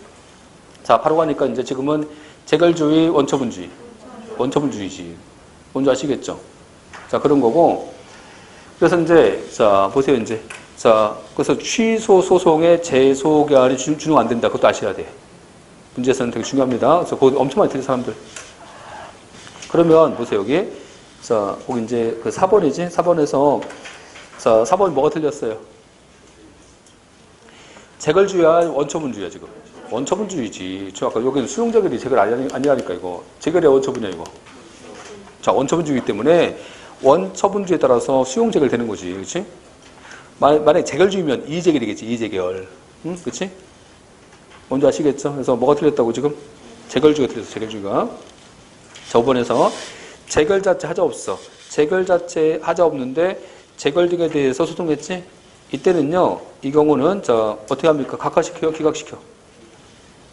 자, 바로 가니까 이제 지금은 재결주의, 원처분주의지. 뭔지 아시겠죠? 자, 그런 거고. 그래서 이제, 자, 보세요, 이제. 자, 그래서 취소 소송의 제소기한이 준용 안 된다. 그것도 아셔야 돼. 문제에서는 되게 중요합니다. 그래서 그거 엄청 많이 틀린 사람들. 그러면, 보세요, 여기. 자, 거기 이제 그 4번이지? 4번에서, 자, 4번 뭐가 틀렸어요? 재결주의야, 원처분주의야, 지금. 원처분주의지. 저 아까 여기는 수용재결이 재결 아니라니까, 이거. 재결이야, 원처분이야, 이거. 자, 원처분주의이기 때문에 원처분주의에 따라서 수용재결 되는 거지. 그치? 만약에 재결주의면 이의재결이겠지, 이의재결. 응? 그치? 뭔지 아시겠죠? 그래서 뭐가 틀렸다고 지금? 재결주의가 틀렸어, 재결주의가. 자, 5번에서 재결 자체 하자 없어. 재결 자체 하자 없는데 재결 등에 대해서 소송했지? 이때는요, 이 경우는, 자, 어떻게 합니까? 각하시켜요? 기각시켜?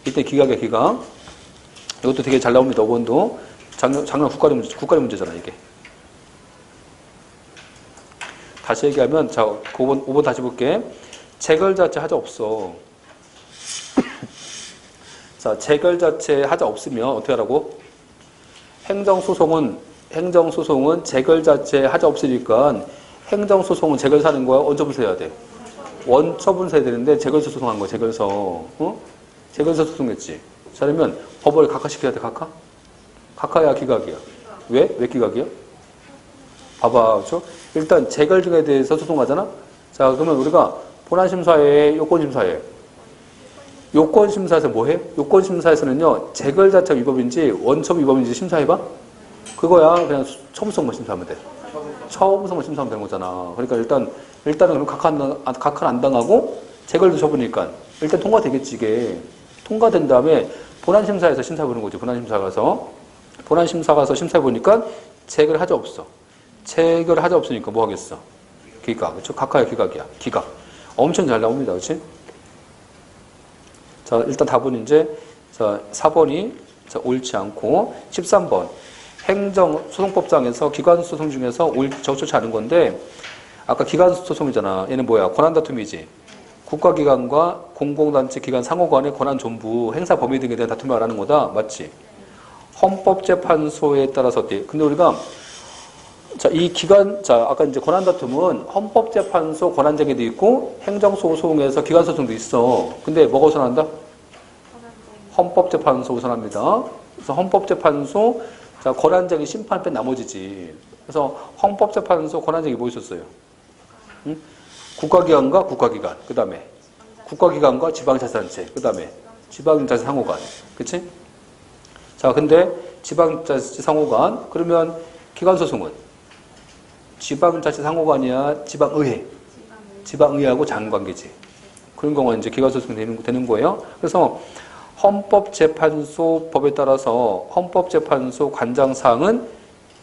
이때 기각이야, 기각. 이것도 되게 잘 나옵니다, 5번도. 작년 국가리 문제잖아, 이게. 다시 얘기하면, 자, 5번 다시 볼게. 재결 자체 하자 없어. 자, 재결 자체 하자 없으면 어떻게 하라고? 행정소송은 재결 자체 하자 없으니까 행정소송은 재결사는 거야? 원처분서 해야 돼. 원처분서 해야 되는데 재결서 소송한 거야. 재결서. 어? 재결서 소송했지. 자, 그러면 법원을 각하시켜야 돼. 각하? 각하야 기각이야. 왜? 왜 기각이야? 봐봐. 그렇죠? 일단 재결 등에 대해서 소송하잖아. 자, 그러면 우리가 본안심사에 요건심사에 요건심사에서 뭐 해? 요건심사에서는요, 재결 자체 위법인지 원처분 위법인지 심사해봐? 그거야, 그냥 처분성만 심사하면 돼. 처분성만 심사하면 되는 거잖아. 그러니까 일단은 그럼 각하는 안 당하고, 재결도 처분이니까. 일단 통과되겠지, 이게. 통과된 다음에 본안심사에서 심사해보는 거지, 본안심사 가서. 본안심사 가서 심사해보니까 재결 하자 없어. 재결 하자 없으니까 뭐 하겠어? 기각. 그렇죠? 각하야, 기각이야. 기각. 엄청 잘 나옵니다. 그렇지? 자, 일단 답은 이제, 자, 4번이 자, 옳지 않고, 13번. 행정소송법상에서 기관소송 중에서 적절치 않은 건데, 아까 기관소송이잖아. 얘는 뭐야? 권한다툼이지. 국가기관과 공공단체 기관 상호 간의 권한 존부, 행사 범위 등에 대한 다툼을 말하는 거다. 맞지? 헌법재판소에 따라서 어때? 근데 우리가, 자, 이 기관, 자, 아까 이제 권한다툼은 헌법재판소 권한쟁의도 있고, 행정소송에서 기관소송도 있어. 근데 뭐가 우선한다? 헌법재판소 우선합니다. 그래서 헌법재판소, 자, 권한쟁의 심판 뺀 나머지지. 그래서 헌법재판소 권한쟁의 뭐 있었어요? 응? 국가기관과 국가기관, 그 다음에 국가기관과 지방자치단체, 그 다음에 지방자치상호관. 그치? 자, 근데 지방자치상호관, 그러면 기관소송은 지방자치상호관이야, 지방의회. 지방의회하고 장관계지. 그런 경우는 이제 기관소송이 되는 거예요. 그래서 헌법재판소 법에 따라서 헌법재판소 관장사항은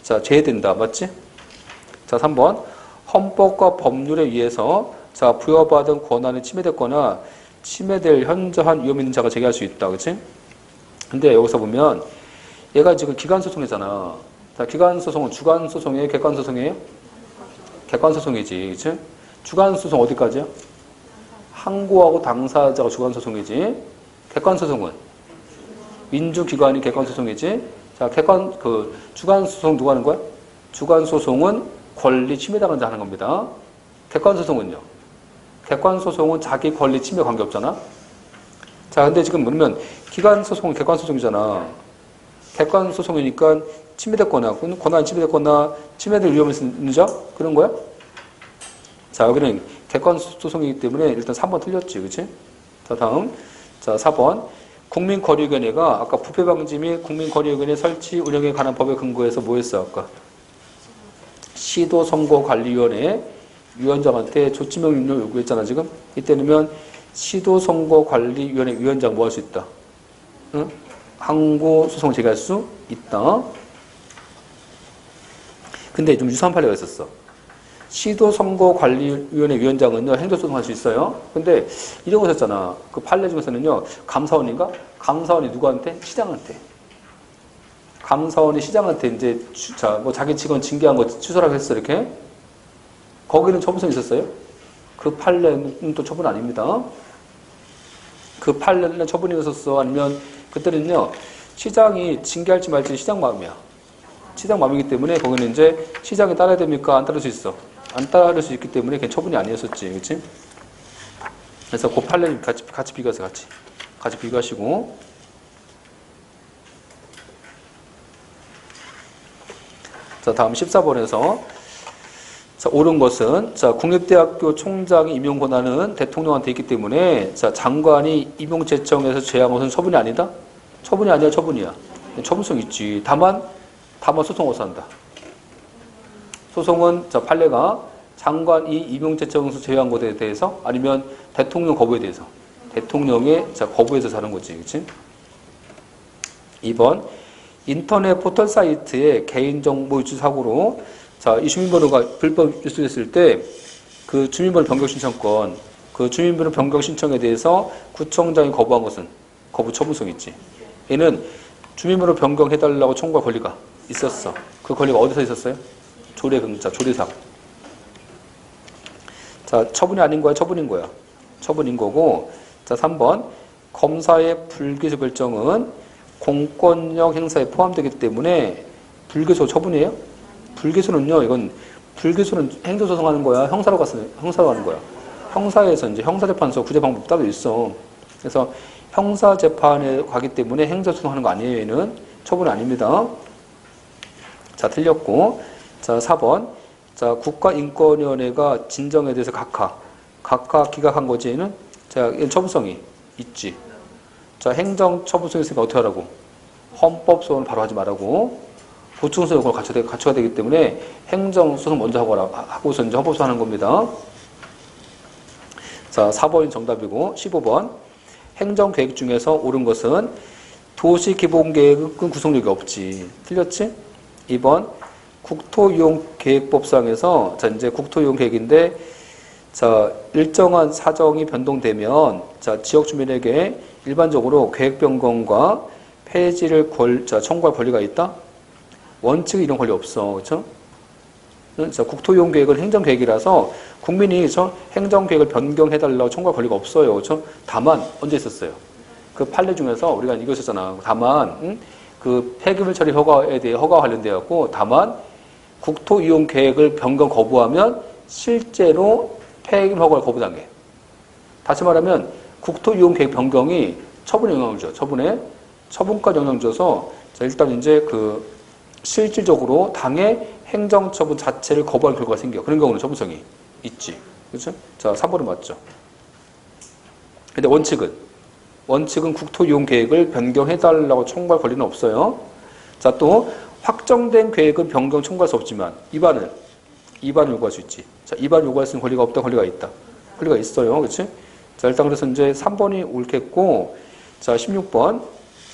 자, 제외된다. 맞지? 자, 3번. 헌법과 법률에 의해서 자, 부여받은 권한이 침해됐거나 침해될 현저한 위험 있는 자가 제기할 수 있다. 그치? 근데 여기서 보면 얘가 지금 기관소송이잖아. 자, 기관소송은 주관소송이에요? 객관소송이에요? 객관소송이지. 그치? 주관소송 어디까지야? 항고하고 당사자가 주관소송이지. 객관소송은 민주기관이 객관소송이지. 자, 주관소송 누가 하는 거야? 주관소송은 권리 침해당한 자 하는 겁니다. 객관소송은요? 객관소송은 자기 권리 침해 관계없잖아. 자, 근데 지금 그러면 기관소송은 객관소송이잖아. 객관소송이니까 침해됐거나 권한이 침해됐거나 침해될 위험이 있는 자? 그런 거야? 자, 여기는 객관소송이기 때문에 일단 3번 틀렸지. 그치? 자, 다음. 자, 4번. 국민권익위원회가 아까 부패방지 및 국민권익위원회 설치 운영에 관한 법에 근거해서 뭐 했어, 아까? 시도선거관리위원회 위원장한테 조치명 인용 요구했잖아, 지금? 이때는 시도선거관리위원회 위원장 뭐 할 수 있다? 응? 항고소송 제기할 수 있다. 근데 좀 유사한 판례가 있었어. 시도선거관리위원회 위원장은요, 행정소송 할 수 있어요. 근데 이런 거 있었잖아. 그 판례 중에서는요, 감사원인가? 감사원이 누구한테? 시장한테. 감사원이 시장한테 이제, 자, 뭐 자기 직원 징계한 거 취소라고 했어, 이렇게. 거기는 처분성 있었어요? 그 판례는 또 처분 아닙니다. 그 판례는 처분이 있었어. 아니면, 그때는요, 시장이 징계할지 말지 시장 마음이야. 시장 마음이기 때문에 거기는 이제 시장이 따라야 됩니까? 안 따를 수 있어. 안 따를 수 있기 때문에 그냥 처분이 아니었었지. 그치? 그래서 그 판례 같이 비교해서 같이 비교하시고. 자, 다음 14번에서. 자, 옳은 것은, 자, 국립대학교 총장의 임용 권한은 대통령한테 있기 때문에, 자, 장관이 임용 제청에서 제한 것은 처분이 아니다? 처분이 아니야, 처분이야. 처분성 있지. 다만 소송 어디서 한다? 소송은, 자, 판례가 장관이 임용 제청에서 제외한 것에 대해서 아니면 대통령 거부에 대해서. 대통령의, 자, 거부에 대해서 하는 거지. 그치? 2번. 인터넷 포털 사이트에 개인정보 유출 사고로 자, 이 주민번호가 불법 유출됐을 때 그 주민번호 변경 신청권, 그 주민번호 변경 신청에 대해서 구청장이 거부한 것은 거부 처분성 있지. 얘는 주민번호 변경해달라고 청구할 권리가 있었어. 그 권리가 어디서 있었어요? 조례금자, 조례상. 자, 처분이 아닌 거야, 처분인 거야. 처분인 거고. 자, 3번. 검사의 불기소 결정은 공권력 행사에 포함되기 때문에 불기소 처분이에요? 불기소는요, 이건 불기소는 행정소송하는 거야, 형사로 가는 거야. 형사에서 이제 형사재판소 구제 방법 따로 있어. 그래서 형사재판에 가기 때문에 행정소송하는 거 아니에요. 얘는 처분 아닙니다. 자, 틀렸고. 자, 4번. 자, 국가인권위원회가 진정에 대해서 각하 기각한 거지, 얘는? 자, 얘는 처분성이 있지. 자, 행정처분성이 있으니까 어떻게 하라고? 헌법소원을 바로 하지 말라고. 보충소 요건을 갖춰야 되기 때문에 행정소송 먼저 하고서 이제 헌법소원 하는 겁니다. 자, 4번이 정답이고, 15번. 행정계획 중에서 옳은 것은 도시기본계획은 구속력이 없지. 틀렸지? 2번. 국토이용계획법상에서, 자, 이제 국토이용계획인데, 자, 일정한 사정이 변동되면, 자, 지역 주민에게 일반적으로 계획 변경과 폐지를 청구할 권리가 있다? 원칙은 이런 권리 없어. 그쵸? 자, 국토이용계획은 행정계획이라서 국민이 행정계획을 변경해달라고 청구할 권리가 없어요. 그쵸? 다만, 언제 있었어요? 그 판례 중에서 우리가 이거 있었잖아. 다만, 그 폐기물 처리 허가에 대해 허가와 관련되었고, 다만, 국토이용계획을 변경 거부하면 실제로 폐기물 허가를 거부당해. 다시 말하면, 국토이용계획 변경이 처분에 영향을 줘. 처분까지 영향을 줘서, 자, 일단 이제 실질적으로 당의 행정처분 자체를 거부하는 결과가 생겨. 그런 경우는 처분성이 있지. 그렇죠? 자, 3번은 맞죠. 근데 원칙은 국토이용계획을 변경해달라고 청구할 권리는 없어요. 자, 또 확정된 계획은 변경 청구할 수 없지만 위반을 요구할 수 있지. 자, 위반 요구할 수 있는 권리가 없다, 권리가 있다. 권리가 있어요. 그렇지? 자, 일단 그래서 이제 3번이 옳겠고, 자, 16번.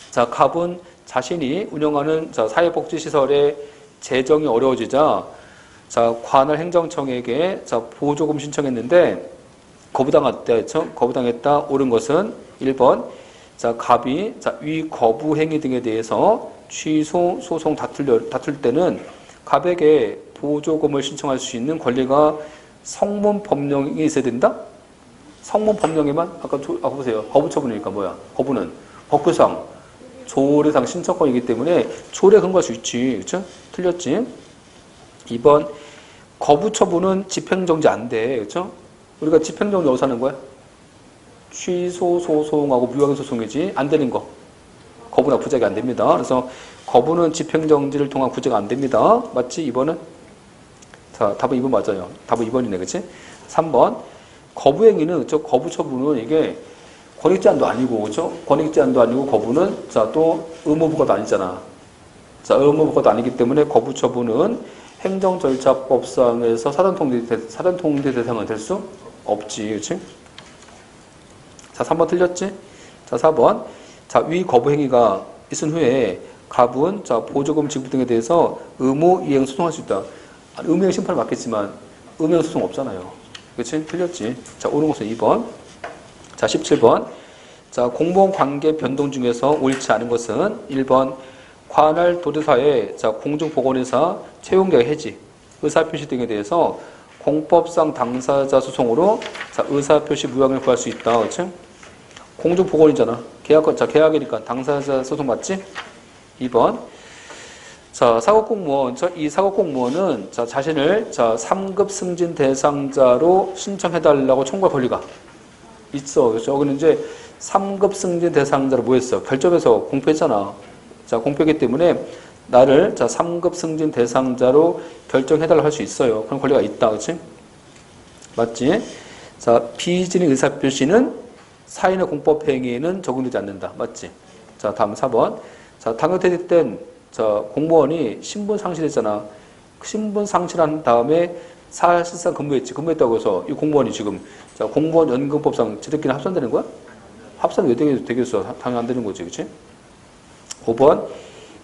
자, 갑은 자신이 운영하는 사회복지시설의 재정이 어려워지자, 자, 관할 행정청에게 보조금 신청했는데, 거부당했다. 옳은 것은 1번. 자, 갑이 위 거부 행위 등에 대해서 취소, 소송 다툴 때는 갑에게 보조금을 신청할 수 있는 권리가 성문 법령이 있어야 된다? 성문 법령에만, 아까 보세요. 거부 처분이니까 뭐야? 거부는 법규상, 조례상 신청권이기 때문에 조례 근거할 수 있지. 그쵸? 틀렸지? 2번. 거부 처분은 집행정지 안 돼. 그쵸? 우리가 집행정지 어디서 하는 거야? 취소 소송하고 무효행 소송이지. 안 되는 거. 거부나 부작이 안 됩니다. 그래서 거부는 집행정지를 통한 구제가 안 됩니다. 맞지? 2번은? 자, 답은 2번 맞아요. 답은 2번이네. 그치? 3번. 거부행위는, 거부 처분은 이게 권익제한도 아니고, 그죠? 권익제한도 아니고, 거부는, 자, 또 의무부과도 아니잖아. 자, 의무부과도 아니기 때문에 거부 처분은 행정절차법상에서 사전통제 대상은 될 수 없지. 그치? 자, 3번 틀렸지? 자, 4번. 자, 위 거부 행위가 있은 후에 갑은, 자, 보조금 지급 등에 대해서 의무 이행 소송할 수 있다. 의무이행 심판을 받겠지만, 의무이행 소송 없잖아요. 그치? 틀렸지? 자, 옳은 것은 2번. 자, 17번. 자, 공무원 관계 변동 중에서 옳지 않은 것은 1번. 관할 도지사의 공중보건의사 채용계획 해지, 의사표시 등에 대해서 공법상 당사자 소송으로 의사표시 무효를 구할 수 있다. 그렇지? 공중보건이잖아. 계약이니까 당사자 소송 맞지? 2번. 자, 사법공무원. 이 사법공무원은 자신을 3급 승진 대상자로 신청해달라고 청구할 권리가 있어. 그렇죠? 여기는 이제 3급 승진 대상자로 뭐 했어? 결정해서 공표했잖아. 자, 공표기 때문에 나를 3급 승진 대상자로 결정해달라고 할 수 있어요. 그런 권리가 있다. 그렇지? 맞지? 자, 비진의 의사표시는 사인의 공법행위에는 적용되지 않는다. 맞지? 자, 다음 4번. 자, 당연퇴직된 공무원이 신분 상실했잖아. 신분 상실한 다음에 사실상 근무했다고 해서 이 공무원이 지금 공무원 연금법상 제도끼리 합산되는 거야? 합산 왜 되겠어? 당연히 안 되는 거지. 그치? 5번.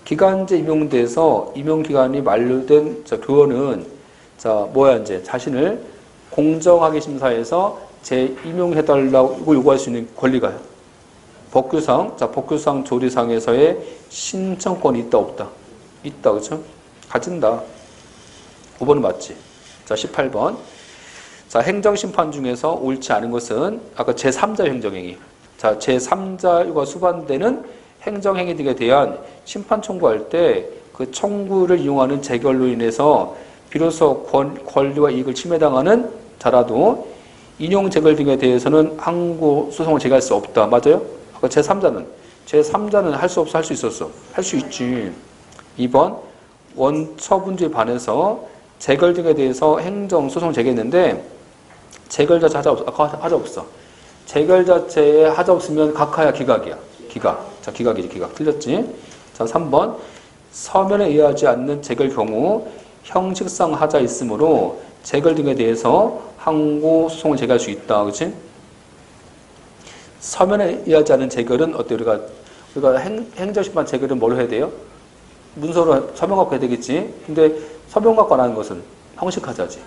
기간제 임용돼서 임용기간이 만료된 교원은 뭐야 이제 자신을 공정하게 심사해서 재임용해달라고 요구할 수 있는 권리가 법규상 조리상에서의 신청권이 있다 없다? 있다. 그쵸? 가진다. 5번은 맞지? 자, 18번. 자, 행정심판 중에서 옳지 않은 것은 아까 제3자 행정행위. 자, 제3자가 수반되는 행정행위 등에 대한 심판 청구할 때 그 청구를 이용하는 재결로 인해서 비로소 권리와 이익을 침해당하는 자라도 인용 재결 등에 대해서는 항고 소송을 제기할 수 없다. 맞아요? 아까 제3자는 할 수 없어, 할 수 있었어. 할 수 있지. 2번 원처분주에 반해서 재결 등에 대해서 행정 소송을 제기했는데 재결 자체 하자 없어. 재결 자체에 하자 없으면 각하야 기각이야. 기각. 자, 기각이지. 기각. 틀렸지? 자, 3번 서면에 의하지 않는 재결 경우 형식상 하자 있으므로 재결 등에 대해서 항고 소송을 제기할 수 있다. 그렇지? 서면에 의하지 않는 재결은 어때? 우리가 행정심판 재결은 뭘 해야 돼요? 문서로 서면 갖고 해야 되겠지. 근데 서면 갖고 안 하는 것은 형식 하자지.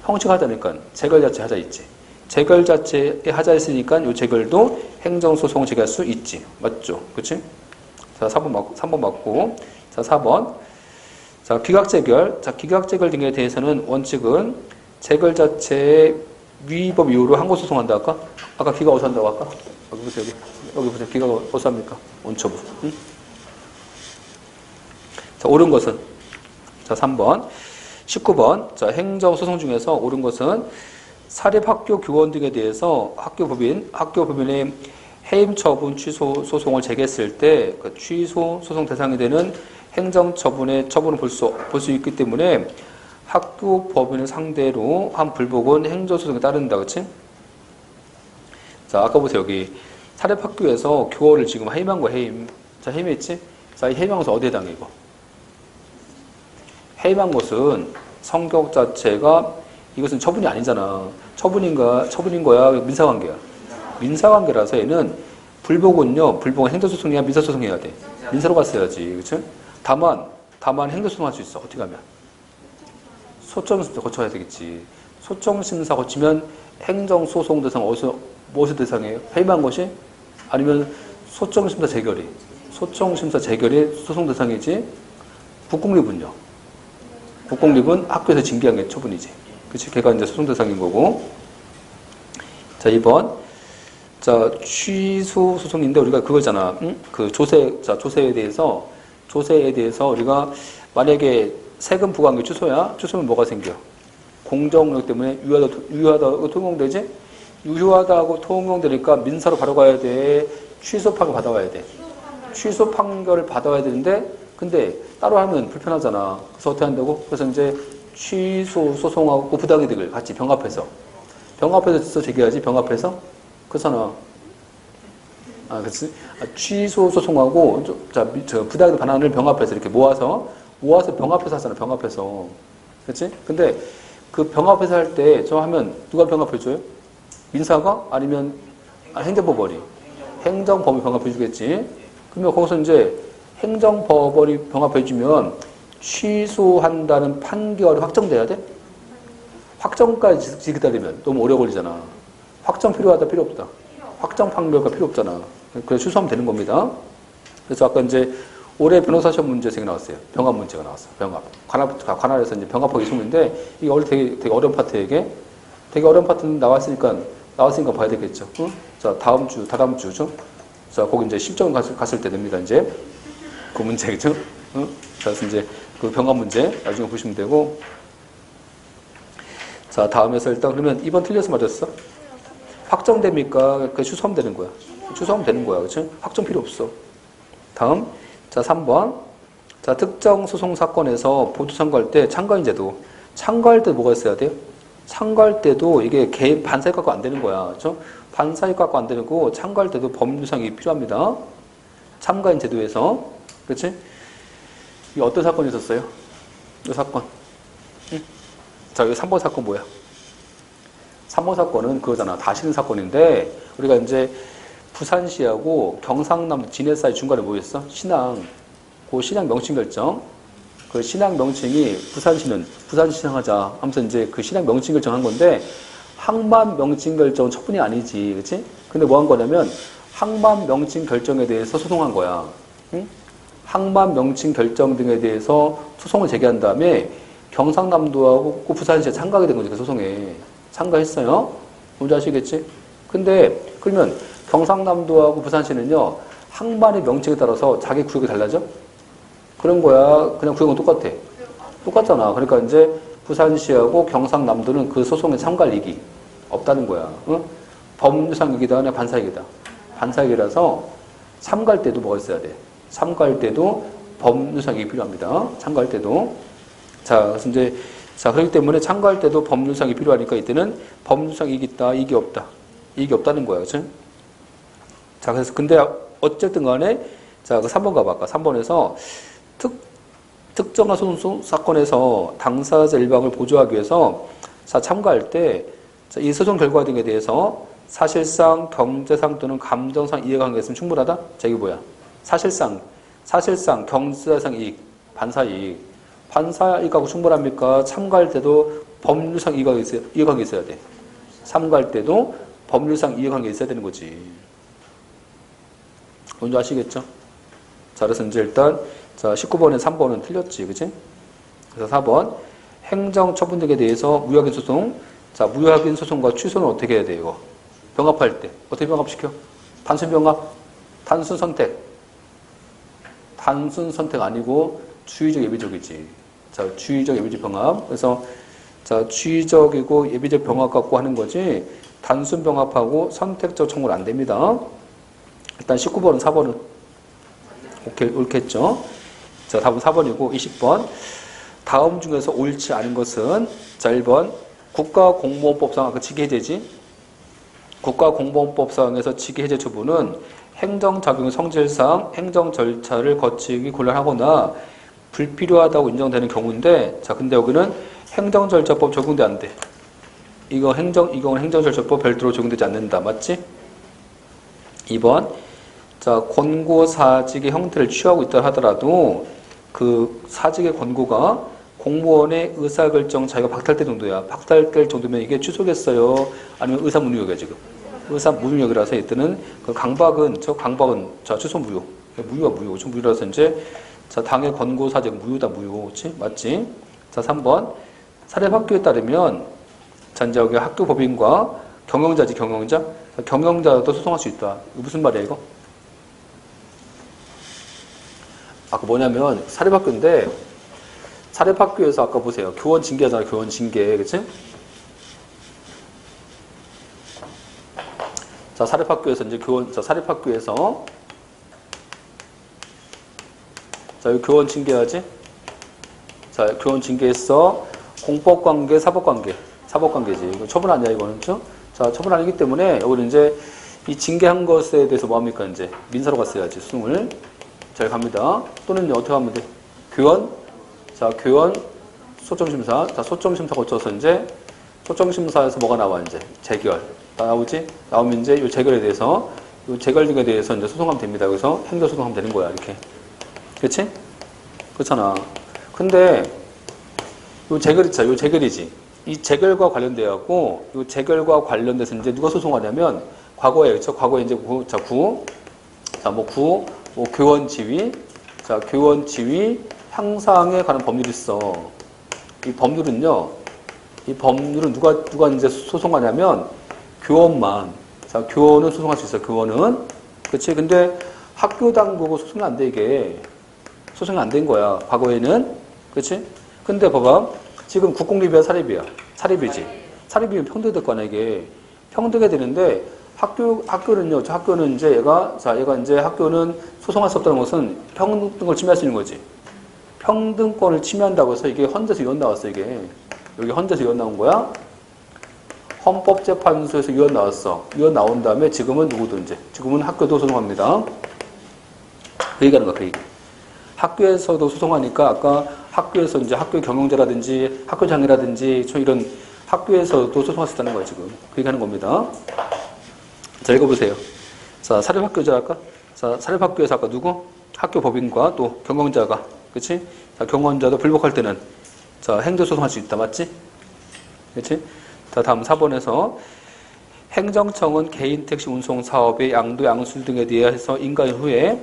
형식 하자니까 재결 자체 하자 있지. 재결 자체에 하자 있으니까 이 재결도 행정소송을 제기할 수 있지. 맞죠? 그치? 자, 3번 맞고. 자, 4번. 자, 기각재결. 자, 기각재결 등에 대해서는 원칙은 재결 자체의 위법 이유로 항고소송한다 할까? 아까 기각 어디서 한다고 할까? 여기 보세요. 여기 보세요. 기각 어디서 합니까? 원처부. 응? 자, 옳은 것은? 자, 3번. 19번. 자, 행정소송 중에서 옳은 것은 사립학교 교원 등에 대해서 학교법인의 해임 처분 취소 소송을 제기했을 때 그 취소 소송 대상이 되는 행정처분의 처분을 볼 수 있기 때문에 학교법인을 상대로 한 불복은 행정소송에 따른다. 그치? 자, 아까 보세요. 여기 사립학교에서 교원을 지금 해임한 거야. 해임. 자, 해임했지? 자, 이 해임한 것은 어디에 해당해 이거? 해임한 것은 성격 자체가 이것은 처분이 아니잖아. 처분인 거야? 민사관계야. 민사관계라서 얘는 불복은 행정소송이야? 민사소송해야 돼. 민사로 갔어야지. 그치? 다만 행정소송 할 수 있어. 어떻게 하면? 소정심사 거쳐야 되겠지. 소정심사 거치면 행정소송 대상 무엇의 대상이에요? 해임한 것이? 아니면 소정심사 재결이? 소정심사 재결이 소송 대상이지. 북공립은요? 북공립은 학교에서 징계한 게 처분이지. 그치? 걔가 이제 소송 대상인 거고. 자, 2번. 자, 취소 소송인데 우리가 그거잖아. 응? 그 조세에 대해서 우리가 만약에 세금 부과한 게 취소야? 취소면 뭐가 생겨? 공정력 때문에 유효하다고 통용되지? 유효하다고 통용되니까 민사로 바로 가야 돼. 취소 판결 받아와야 돼. 취소 판결을 받아와야 되는데 근데 따로 하면 불편하잖아. 그래서 어떻게 한다고? 그래서 이제 취소 소송하고 부당이득을 같이 병합해서 제기하지. 병합해서 그렇잖아. 아, 그렇지? 취소 소송하고 부당이득 반환을 병합해서 이렇게 모아서 병합해서 하잖아. 병합해서. 그렇지? 근데 그 병합해서 할 때 저 하면 누가 병합해줘요? 민사가? 아니면 행정법원이? 행정법원이 병합해주겠지. 그러면 거기서 이제 행정법원이 병합해주면 취소한다는 판결이 확정돼야 돼? 확정까지 기다리면 너무 오래 걸리잖아. 확정 필요하다, 필요 없다? 확정 판결가 필요 없잖아. 그래서 취소하면 되는 겁니다. 그래서 아까 이제 올해 변호사 시험 문제생이 나왔어요. 병합 문제가 나왔어요. 병합. 관할에서 이제 병합하기 쉬운데 이게 원래 되게 어려운 파트에게 되게 어려운 파트는 나왔으니까 봐야 되겠죠. 응? 자, 다다음 주죠. 자, 거기 이제 실전 갔을 때 됩니다. 이제 그 문제겠죠. 응? 자, 그래서 이제 그 병합 문제 나중에 보시면 되고. 자, 다음에서 일단 그러면 2번 틀려서 맞았어? 확정됩니까? 그 취소하면 되는 거야. 그렇죠? 확정 필요 없어. 다음. 자, 3번. 자, 특정 소송 사건에서 보도 참고할 때 참고할 때 뭐가 있어야 돼요? 참고할 때도 이게 반사익 갖고 안 되는 거야. 그렇죠? 반사익 갖고 안 되는 거 참고할 때도 법률상이 필요합니다. 참가인 제도에서. 그렇지? 이 어떤 사건이 있었어요? 이 사건. 응? 자, 여기 3번 사건 뭐야? 3번 사건은 그거잖아. 다시는 사건인데, 우리가 이제 부산시하고 경상남 진해 사이 중간에 뭐였어? 신항. 그 신항 명칭 결정. 그 신항 명칭이 부산시는 부산시장하자 하면서 이제 그 신항 명칭 결정한 건데, 항만 명칭 결정은 처분이 아니지. 그치? 근데 뭐 한 거냐면, 항만 명칭 결정에 대해서 소송한 거야. 응? 항만 명칭 결정 등에 대해서 소송을 제기한 다음에 경상남도하고 부산시에 참가하게 된 거지. 그 소송에. 참가했어요. 뭔지 아시겠지? 근데 그러면 경상남도하고 부산시는요, 항만의 명칭에 따라서 자기 구역이 달라져? 그런 거야. 그냥 구역은 똑같아. 똑같잖아. 그러니까 이제 부산시하고 경상남도는 그 소송에 참가할 이익이 없다는 거야. 응? 법률상 이익이다, 아니면 반사이익이다. 반사이익이라서 참가할 때도 뭐가 있어야 돼? 참가할 때도 법률상 이익이 필요합니다. 참가할 때도. 자, 그래서 이제, 자, 그렇기 때문에 참가할 때도 법률상 이익이 필요하니까 이때는 법률상 이익이 있다, 이익이 없다. 이익이 없다는 거야. 그치? 자, 그래서 근데 어쨌든 간에, 자, 그 3번 가봐. 아까 3번에서 특정한 소송 사건에서 당사자 일방을 보조하기 위해서 자, 참가할 때 이 소송 결과 등에 대해서 사실상 경제상 또는 감정상 이해관계가 있으면 충분하다? 자, 이게 뭐야? 사실상 경제상 이익, 반사이익. 반사이익하고 충분합니까? 참가할 때도 법률상 이해관계 있어야 돼. 참가할 때도 법률상 이해관계 있어야 되는 거지. 뭔지 아시겠죠? 자, 그래서 이제 일단 자, 19번에 3번은 틀렸지, 그치? 그래서 4번 행정처분 등에 대해서 무효확인 소송. 자, 무효확인 소송과 취소는 어떻게 해야 돼요, 이거? 병합할 때 어떻게 병합시켜? 단순 병합, 단순 선택 아니고 주의적 예비적이지. 자, 주의적 예비적 병합. 그래서 자, 주의적이고 예비적 병합 갖고 하는 거지 단순 병합하고 선택적 청구는 안 됩니다. 일단 19번은 4번은 옳겠죠. 자, 답은 4번이고 20번 다음 중에서 옳지 않은 것은 자, 1번 국가공무원법상 아까 직위해제지. 국가공무원법상에서 직위해제 처분은 행정작용의 성질상 행정 절차를 거치기 곤란하거나 불필요하다고 인정되는 경우인데 자, 근데 여기는 행정절차법 적용돼 안 돼. 이 경우는 행정절차법 별도로 적용되지 않는다. 맞지? 2번 자, 권고 사직의 형태를 취하고 있다 하더라도 그 사직의 권고가 공무원의 의사결정 자유가 박탈될 정도야. 박탈될 정도면 이게 취소겠어요? 아니면 의사무능력이야, 지금? 의사무능력이라서 이때는 그 강박은 자, 취소 무효. 무효. 좀 무효라서 이제 자, 당의 권고 사직 무효다, 무효. 그치? 맞지? 자, 3번. 사립학교에 따르면 자, 이제 여기 학교 법인과 경영자지, 경영자. 자, 경영자도 소송할 수 있다. 이거 무슨 말이야, 이거? 아까 뭐냐면 사립학교인데 사립학교에서 아까 보세요. 교원 징계하잖아요. 교원 징계. 그치? 자, 사립학교에서 이제 사립학교에서 자, 여기 교원 징계하지? 자, 교원 징계했어. 공법관계, 사법관계지. 이거 처분 아니야, 이거는. 그렇죠? 자, 처분 아니기 때문에 여기는 이제 이 징계한 것에 대해서 뭐 합니까, 이제? 민사로 갔어야지, 수능을. 잘 갑니다. 또는 어떻게 하면 돼? 교원? 자, 교원, 소점심사. 자, 소점심사 거쳐서 이제, 소점심사에서 뭐가 나와, 이제? 재결. 나오지? 나오면 이제 이 재결에 대해서, 이 재결 등에 대해서 이제 소송하면 됩니다. 여기서 행정소송하면 되는 거야, 이렇게. 그치? 그렇잖아. 근데, 요 재결 있잖아. 요 재결이지. 이 재결과 관련돼갖고, 요 재결과 관련돼서 이제 누가 소송하냐면, 과거에, 그쵸? 과거에 이제 교원 지위. 자, 교원 지위. 향상에 관한 법률이 있어. 이 법률은 누가 이제 소송하냐면 교원만. 자, 교원은 소송할 수 있어. 교원은. 그치? 근데 학교 당국은 소송이 안 돼, 이게. 소송이 안 된 거야. 과거에는. 그치? 근데 봐봐. 지금 국공립이야, 사립이야? 사립이지. 사립이면 평등될 거 아니야, 이게. 평등해야 되는데 학교는 이제 얘가 이제 학교는 소송할 수 없다는 것은 평등을 침해할 수 있는 거지. 평등권을 침해한다고 해서 이게 헌재에서 위헌 나왔어, 이게. 여기 헌재에서 위헌 나온 거야. 헌법재판소에서 위헌 나왔어. 위헌 나온 다음에 지금은 누구든지. 지금은 학교도 소송합니다. 그 얘기하는 거야, 그 얘기. 학교에서도 소송하니까 아까 학교에서 이제 학교 경영자라든지 학교장이라든지 이런 학교에서도 소송할 수 있다는 거야, 지금. 그 얘기하는 겁니다. 자, 읽어보세요. 자, 사립학교자 아까? 자, 사립학교에서 아까 누구? 학교 법인과 또 경영자가. 그치? 자, 경영자도 불복할 때는 자, 행정소송할 수 있다. 맞지? 그치? 자, 다음 4번에서 행정청은 개인 택시 운송 사업의 양도, 양수 등에 대해서 인가 후에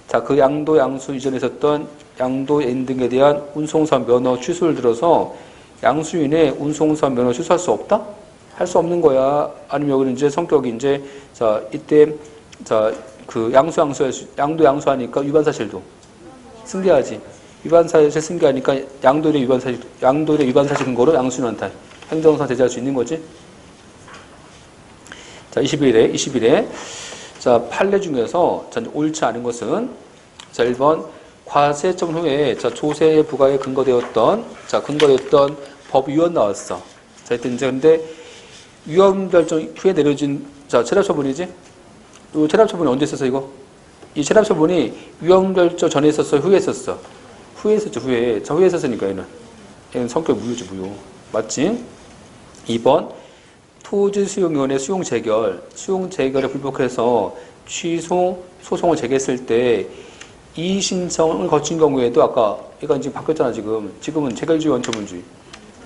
자, 그 양도, 양수 이전에 있었던 양도인 등에 대한 운송사업 면허 취소를 들어서 양수인의 운송사업 면허 취소할 수 없다? 할 수 없는 거야. 아니면 여기는 이제 성격이 이제, 자, 이때, 자, 그 양도 양수하니까 위반사실도 승계하지. 위반사실 승계하니까 양도일의 위반사실 근거로 양수는 안타. 행정사 제재할 수 있는 거지. 자, 21회. 자, 판례 중에서 자, 옳지 않은 것은 자, 1번 과세점 후에 자, 조세 부과에 근거되었던 법 위헌 나왔어. 자, 이때 이제 근데 위헌 결정 후에 내려진 자, 체납 처분이지. 이 체납 처분이 언제 있었어, 이거? 이 체납 처분이 위헌 결정 전에 있었어, 후에 있었어? 후에 있었죠, 후에. 자, 후에 있었으니까 얘는 성격 무효지, 무효. 맞지? 2번 토지수용위원회 수용 재결에 불복해서 취소 소송을 제기했을 때 이 신청을 거친 경우에도 아까 이건 지금 바뀌었잖아. 지금은 재결주의 원처분주의.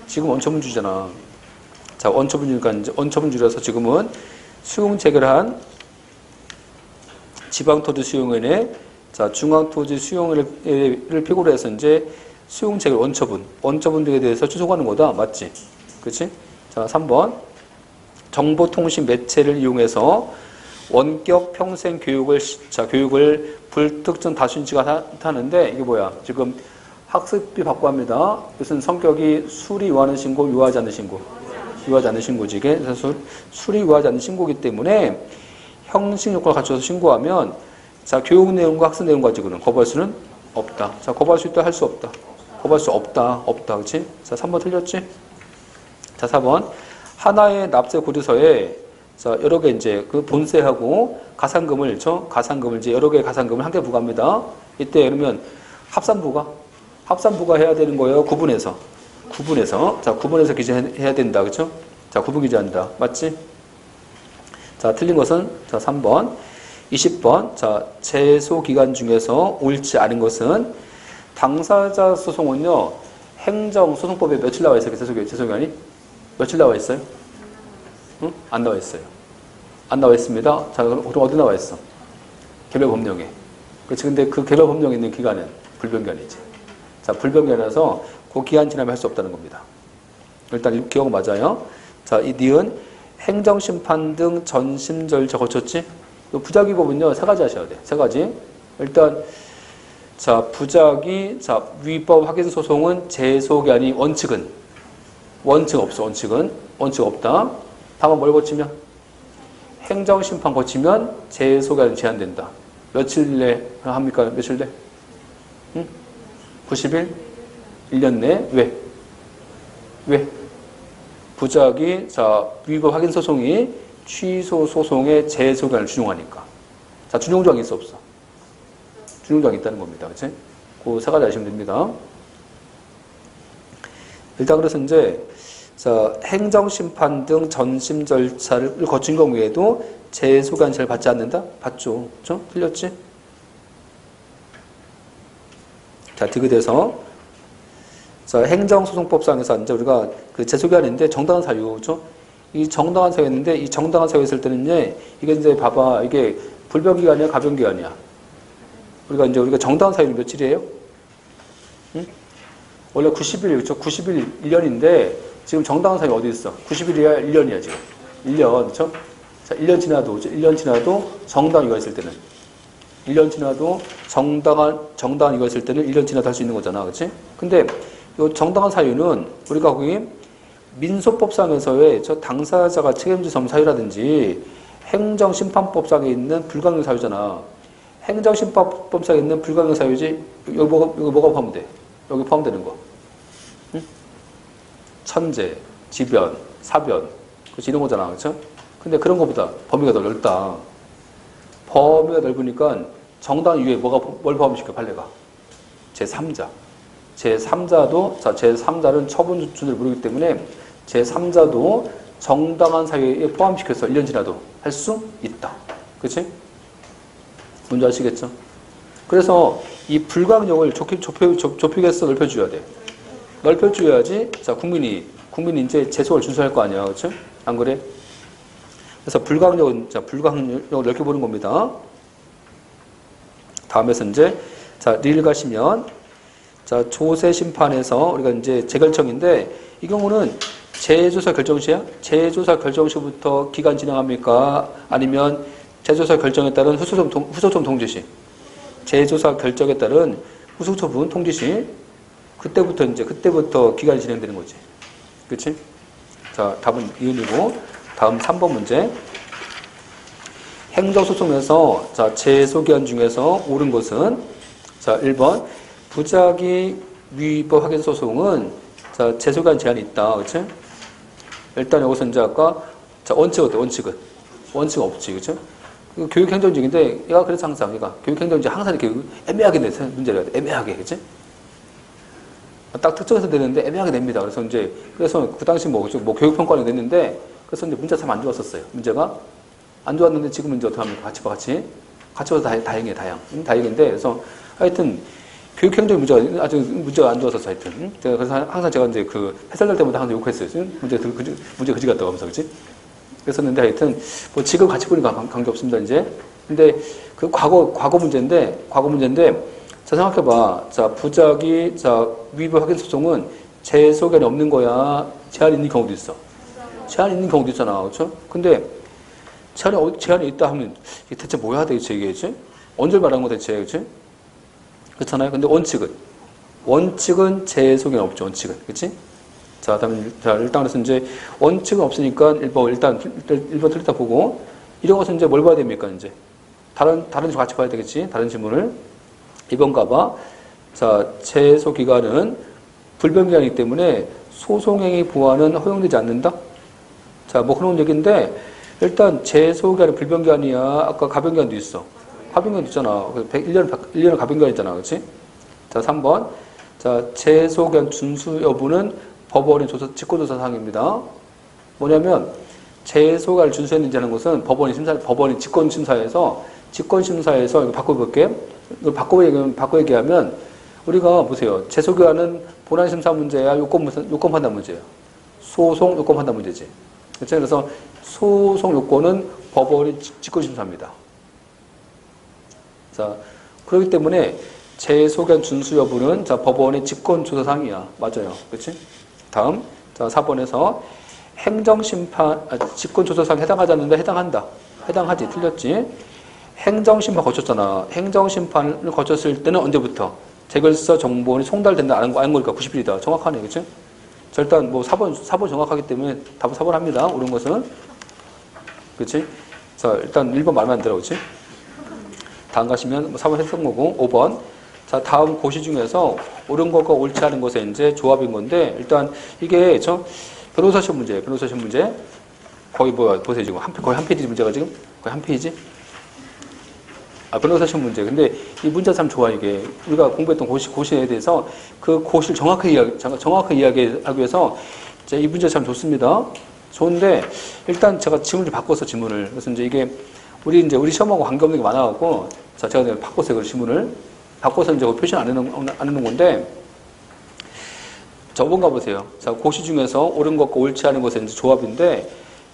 지금 원처분주의잖아. 자, 원처분주의니까 이제 원처분주의라서 지금은 수용 재결한 지방토지수용위원회 자, 중앙토지수용회를 필요로 해서 이제 수용 재결 원처분에 대해서 추송하는 거다. 맞지? 그렇지? 자, 3번 정보통신 매체를 이용해서 원격 평생 교육을 불특정 다수인치가 하는데 이게 뭐야? 지금 학습비 받고 합니다. 이것은 성격이 수리 유하는 신고, 유하지 않는 신고. 유하지 않는 신고지. 이게 그래서 수리 유하지 않는 신고이기 때문에 형식 요건을 갖춰서 신고하면 자, 교육 내용과 학습 내용 가지고는 거부할 수는 없다. 자, 거부할 수 있다, 할 수 없다. 거부할 수 없다. 그렇지? 자, 3번 틀렸지? 자, 4번 하나의 납세 고지서에 자, 여러 개 이제 그 본세하고 가산금을 이제 여러 개의 가산금을 한 개 부과합니다. 이때 그러면 합산부가 해야 되는 거예요. 구분해서. 자, 구분해서 기재해야 된다. 그렇죠? 자, 구분 기재한다. 맞지? 자, 틀린 것은 자, 3번. 20번. 자, 제소 기간 중에서 옳지 않은 것은 당사자 소송은요. 행정소송법에 며칠 나와 있어요? 제소기간이? 며칠 나와 있어요? 응? 안 나와 있어요. 안 나와 있습니다. 자, 그럼 어디 나와 있어? 개별법령에. 그렇지. 근데 그 개별법령에 있는 기간은 불변기간이지. 자, 불변기간이라서 그 기간 지나면 할 수 없다는 겁니다. 일단 기억 맞아요. 자, 이 니은 행정심판 등 전심 절차 거쳤지? 부작위법은요, 3가지 하셔야 돼. 3가지. 일단, 자, 부작위, 자, 위법 확인 소송은 제소기간이 원칙 없어, 원칙 없다. 다만 뭘 거치면? 행정심판 거치면 제소기간이 제한된다. 며칠 내 합니까? 며칠 내? 응? 90일? 1년 내? 왜? 부작위, 자, 위법 확인 소송이 취소 소송의 제소기간을 준용하니까. 자, 준용조항이 있어, 없어? 준용조항이 있다는 겁니다. 그치? 그 3가지 아시면 됩니다. 일단 그래서 이제 자, 행정심판 등 전심 절차를 거친 경우에도 제소기간 제를 받지 않는다? 받죠. 그렇죠? 틀렸지? 자, 디귿에서 자, 행정소송법상에서 이제 우리가 그 제소기간인데 정당한 사유, 그렇죠? 이 정당한 사유였는데 이 정당한 사유였을 때는 이게 이제 봐봐. 이게 불변기간이야, 가변기간이야. 우리가 정당한 사유는 며칠이에요? 응? 원래 90일, 그렇죠? 90일 1년인데 지금 정당한 사유 어디 있어? 90일이야, 1년이야, 지금. 1년, 그렇죠? 자, 1년 지나도 정당한 이유가 있을 때는 1년 지나도 정당한 이유가 있을 때는 1년 지나도 할 수 있는 거잖아. 그렇지? 근데 이 정당한 사유는 우리가 거기 민소법상에서의 저 당사자가 책임지섬 사유라든지 행정심판법상에 있는 불가능 사유잖아. 행정심판법상에 있는 불가능 사유지. 여기 뭐가 포함돼? 여기 포함되는 거. 응? 천재, 지변, 사변. 그렇지? 이런 거잖아. 그렇죠? 근데 그런 것보다 범위가 더 넓다. 범위가 넓으니까 정당 이후에 뭘 포함시켜, 판례가? 제3자. 제3자도, 자, 제3자는 처분 준수를 모르기 때문에 제3자도 정당한 사유에 포함시켜서 1년 지나도 할 수 있다. 그치? 뭔지 아시겠죠? 그래서 이 불가능력을 좁히겠어, 넓혀줘야 돼. 넓혀줘야지, 자, 국민이 이제 제소를 준수할 거 아니야. 그치? 안 그래? 그래서 불가능력을 넓혀보는 겁니다. 다음에서 이제, 자, 릴 가시면, 자, 조세 심판에서 우리가 이제 재결정인데, 이 경우는 재조사 결정시야? 재조사 결정시부터 기간 진행합니까? 아니면 재조사 결정에 따른 후소점 통지시? 재조사 결정에 따른 후소처분 통지시? 그때부터 기간이 진행되는 거지. 그치? 자, 답은 이은이고, 다음 3번 문제. 행정소송에서, 자, 재소기한 중에서 옳은 것은, 자, 1번. 부작위 위법 확인 소송은, 자, 재소기한 제한이 있다. 그치? 일단 여기서 이제 아까, 자, 원칙 어때? 원칙은? 원칙 없지. 그치? 교육행정직인데, 얘가 그래서 항상, 얘가 교육행정직 항상 이렇게 애매하게 내 문제를 해야 돼. 애매하게. 그치? 딱 특정해서 내는데 애매하게 냅니다. 그래서 그 당시 뭐 교육평가를 냈는데, 그래서 이제 문제가 참 안 좋았었어요. 문제가 안 좋았는데 지금은 이제 어떻게 합니까? 같이 봐서 다행이에요, 다행인데, 그래서 하여튼 교육행정 문제가 안 좋았었어, 하여튼. 제가 그래서 항상 제가 이제 그 해설될 때마다 항상 욕했어요. 문제 그지 같다고 하면서, 그치? 그랬었는데 하여튼 뭐 지금 같이 보니까 관계 없습니다, 이제. 근데 그 과거 문제인데, 자, 생각해봐. 자, 부작위, 자, 위법 확인 소송은 재소견이 없는 거야? 제한이 있는 경우도 있어. 제한이 있는 경우도 있잖아. 그쵸? 근데, 제한이 있다 하면, 이게 대체 뭐 해야 되겠지, 이게, 그치? 언제 말하는 거 대체, 그치? 그렇잖아요. 근데 원칙은 재소견이 없죠, 원칙은. 그치? 자, 일단 그래서 이제, 원칙은 없으니까, 1번 틀렸다 보고, 이런 것은 이제 뭘 봐야 됩니까, 이제? 다른 집 같이 봐야 되겠지? 다른 질문을. 2번 가봐. 자, 재소 기간은 불변기간이기 때문에 소송행위 보완은 허용되지 않는다? 자, 뭐 그런 얘기인데, 일단 재소 기간은 불변기간이야. 아까 가변기간도 있어. 가변기간도 있잖아. 1년은 가변기간 있잖아. 그치? 자, 3번. 자, 재소 기간 준수 여부는 법원의 직권조사 사항입니다. 뭐냐면, 재소 기간을 준수했는지 하는 것은 법원이 직권심사에서 이거 바꿔볼게. 이걸 바꿔 얘기하면, 우리가 보세요. 재소기한은 본안심사 문제야, 요건 판단 문제야. 소송 요건 판단 문제지. 그렇죠? 그래서 소송 요건은 법원이 직권심사입니다. 자, 그렇기 때문에 재소기한 준수 여부는 자, 법원의 직권조사상이야. 맞아요. 그렇지? 다음, 자, 4번에서 직권조사상 해당하지 않는데 해당한다. 해당하지. 틀렸지? 행정심판 거쳤잖아. 행정심판을 거쳤을 때는 언제부터? 재결서 정보원이 송달된다. 아는 거니까 90일이다. 정확하네. 그치? 자, 일단 뭐 4번 정확하기 때문에 답은 4번 합니다. 옳은 것은. 그치? 자, 일단 1번 말만 안 들어. 그치? 다음 가시면 4번 했던 거고, 5번. 자, 다음 고시 중에서 옳은 것과 옳지 않은 것의 이제 조합인 건데, 일단 이게 변호사 시험 문제예요. 변호사 시험 문제. 거의 보세요. 지금 거의 한 페이지 문제가 지금? 거의 한 페이지? 변호사 시험 문제. 근데 이 문제 참 좋아, 이게. 우리가 공부했던 고시에 대해서 그 고시를 정확하게 이야기하기 위해서 이 문제 참 좋습니다. 좋은데, 일단 제가 질문을 바꿔서 질문을. 그래서 이제 이게 우리 시험하고 관계없는 게 많아갖고, 자, 제가 바꿨어요, 그 질문을. 바꿔서 이제 표시는 안 해놓은 건데, 자, 5번 가보세요. 자, 고시 중에서 옳은 것과 옳지 않은 것의 이제 조합인데,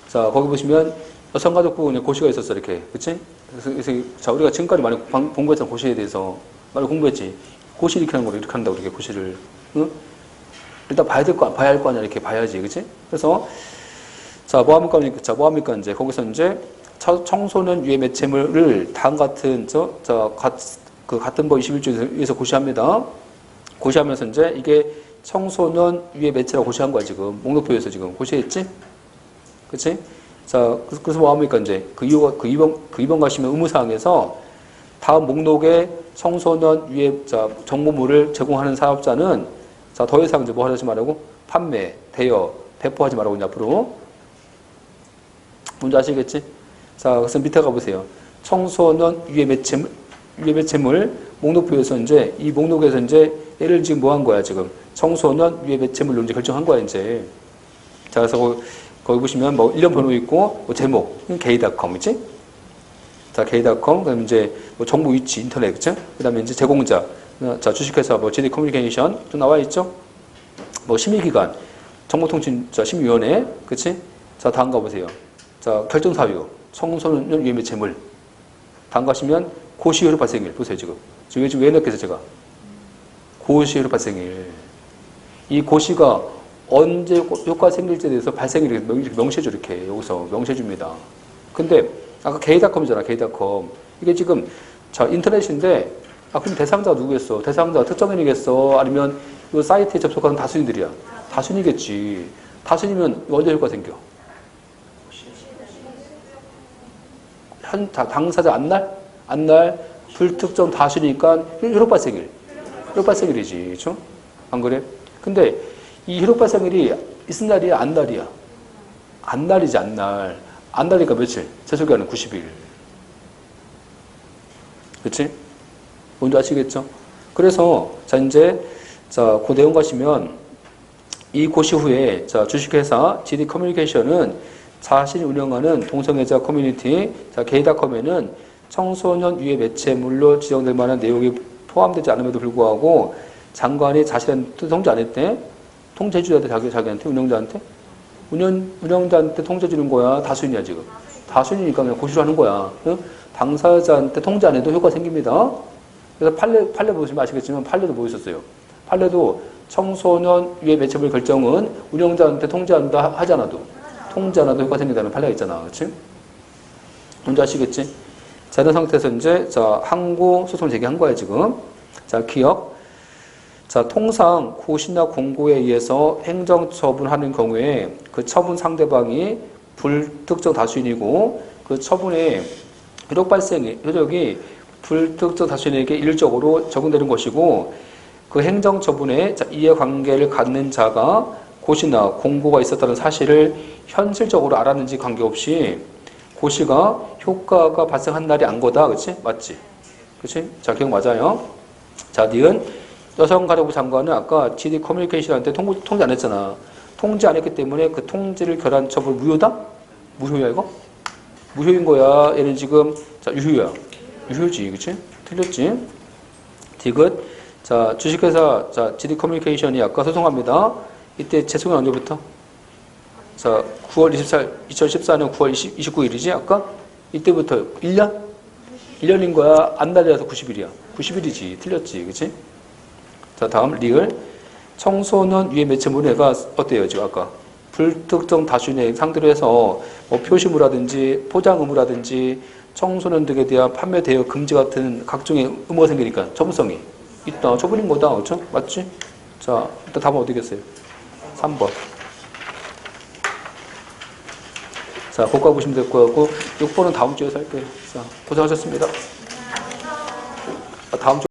자, 거기 보시면 여성가족부 고시가 있었어, 이렇게. 그치? 그래서 자, 우리가 지금까지 많이 공부했던 고시에 대해서 많이 공부했지. 고시 이렇게 하는 거를 이렇게 한다고, 이렇게 고시를. 응? 일단 봐야 할 거 아니야, 이렇게 봐야지. 그치? 그래서, 자, 뭐 합니까, 이제. 거기서 이제, 청소년 유해 매체물을 다음 같은, 같은 법 21조에서 고시합니다. 고시하면서 이제, 이게 청소년 유해 매체라고 고시한 거야, 지금. 목록표에서 지금 고시했지? 그치? 자, 그래서 뭐 합니까, 이제. 그 2번 가시면 의무사항에서 다음 목록에 청소년 유해, 정보물을 제공하는 사업자는, 자, 더 이상 이제 뭐 하지 말라고? 판매, 대여, 배포하지 말라고, 이제 앞으로. 뭔지 아시겠지? 자, 그래서 밑에 가보세요. 청소년 유해 매체물 목록표에서 이제, 이 목록에서 이제, 얘를 지금 뭐 한 거야, 지금. 청소년 유해 매체물로 이제 결정한 거야, 이제. 자, 그래서 거기 보시면 뭐 1년 번호 있고 뭐 제목 gay.com 있지? 자, gay.com 그다음에 이제 뭐 정보 위치 인터넷 그죠? 그다음에 이제 제공자 자, 주식회사 뭐 JD 커뮤니케이션 좀 나와 있죠? 뭐 심의기관 정보통신 자 심의위원회 그치? 자, 다음 가보세요. 자, 결정사유 청소년 유해 매체물 다음 가시면 고시효력 발생일 보세요 지금 왜 넣겠어요 제가 고시효력 발생일 이 고시가 언제 효과 생길지에 대해서 발생일을 명시해줘, 이렇게. 여기서 명시해줍니다. 근데, 아까 게이닷컴이잖아, 게이닷컴. 이게 지금, 자, 인터넷인데, 그럼 대상자가 누구겠어? 대상자가 특정인이겠어? 아니면 이 사이트에 접속하는 다수인들이야? 다수인이겠지. 다수인이면 언제 효과 생겨? 당사자 안날, 불특정 다수니까 효력 발생일. 효력 발생일이지. 그쵸? 안 그래? 근데 이 효력 발생일이 있은 날이야, 안 날이야? 안 날이지, 안 날. 안 날이니까 며칠? 재소기간은 90일. 그치? 뭔지 아시겠죠? 그래서, 자, 이제, 자, 그 내용 가시면, 이 고시 후에, 자, 주식회사 GD 커뮤니케이션은 자신이 운영하는 동성애자 커뮤니티, 자, 게이닷컴에는 청소년 유해 매체물로 지정될 만한 내용이 포함되지 않음에도 불구하고 장관이 자신한테 통제 안 했대? 통제해줘야 돼, 자기한테, 운영자한테? 운영자한테 통제 주는 거야? 다수인이야, 지금? 다수인이니까 그냥 고시를 하는 거야. 응? 당사자한테 통제 안 해도 효과 생깁니다. 그래서 판례 보시면 아시겠지만 판례도 뭐 있었어요? 판례도 청소년 유해 매체물 결정은 운영자한테 통제한다 하지 않아도 통제 안 해도 효과 생긴다는 판례가 있잖아. 그치? 뭔지 아시겠지? 자, 이런 상태에서 이제, 자, 항고 소송을 제기한 거야, 지금. 자, 기억. 자, 통상 고시나 공고에 의해서 행정처분하는 경우에 그 처분 상대방이 불특정 다수인이고 그 처분의 효력이 불특정 다수인에게 일률적으로 적용되는 것이고 그 행정처분에 이해관계를 갖는 자가 고시나 공고가 있었다는 사실을 현실적으로 알았는지 관계없이 고시가 효과가 발생한 날이 안 거다. 그치? 맞지? 그치? 자, 기억 맞아요? 자, 니은 여성가족부 장관은 아까 GD 커뮤니케이션한테 통제 안 했잖아. 통제 안 했기 때문에 그 통지를 결한 처분 무효다? 무효야, 이거? 무효인 거야. 얘는 지금, 자, 유효야. 유효지. 그치? 틀렸지? 디귿. 자, 주식회사, 자, GD 커뮤니케이션이 아까 소송합니다. 이때 재송이 언제부터? 자, 2014년 9월 29일이지, 아까? 이때부터 1년? 1년인 거야. 안 날려서 90일이야. 90일이지. 틀렸지. 그치? 자, 다음, 리을. 청소년 유해 매체물에가 어때요, 지금 아까? 불특정 다수인의 상대로 해서 뭐 표시물이라든지 포장 의무라든지 청소년 등에 대한 판매 대여 금지 같은 각종의 의무가 생기니까 전문성이 있다. 처분인 거다. 그렇죠? 맞지? 자, 일단 답은 어디겠어요? 3번. 자, 그거 보시면 될 것 같고 6번은 다음 주에 할게요. 자, 고생하셨습니다. 다음 주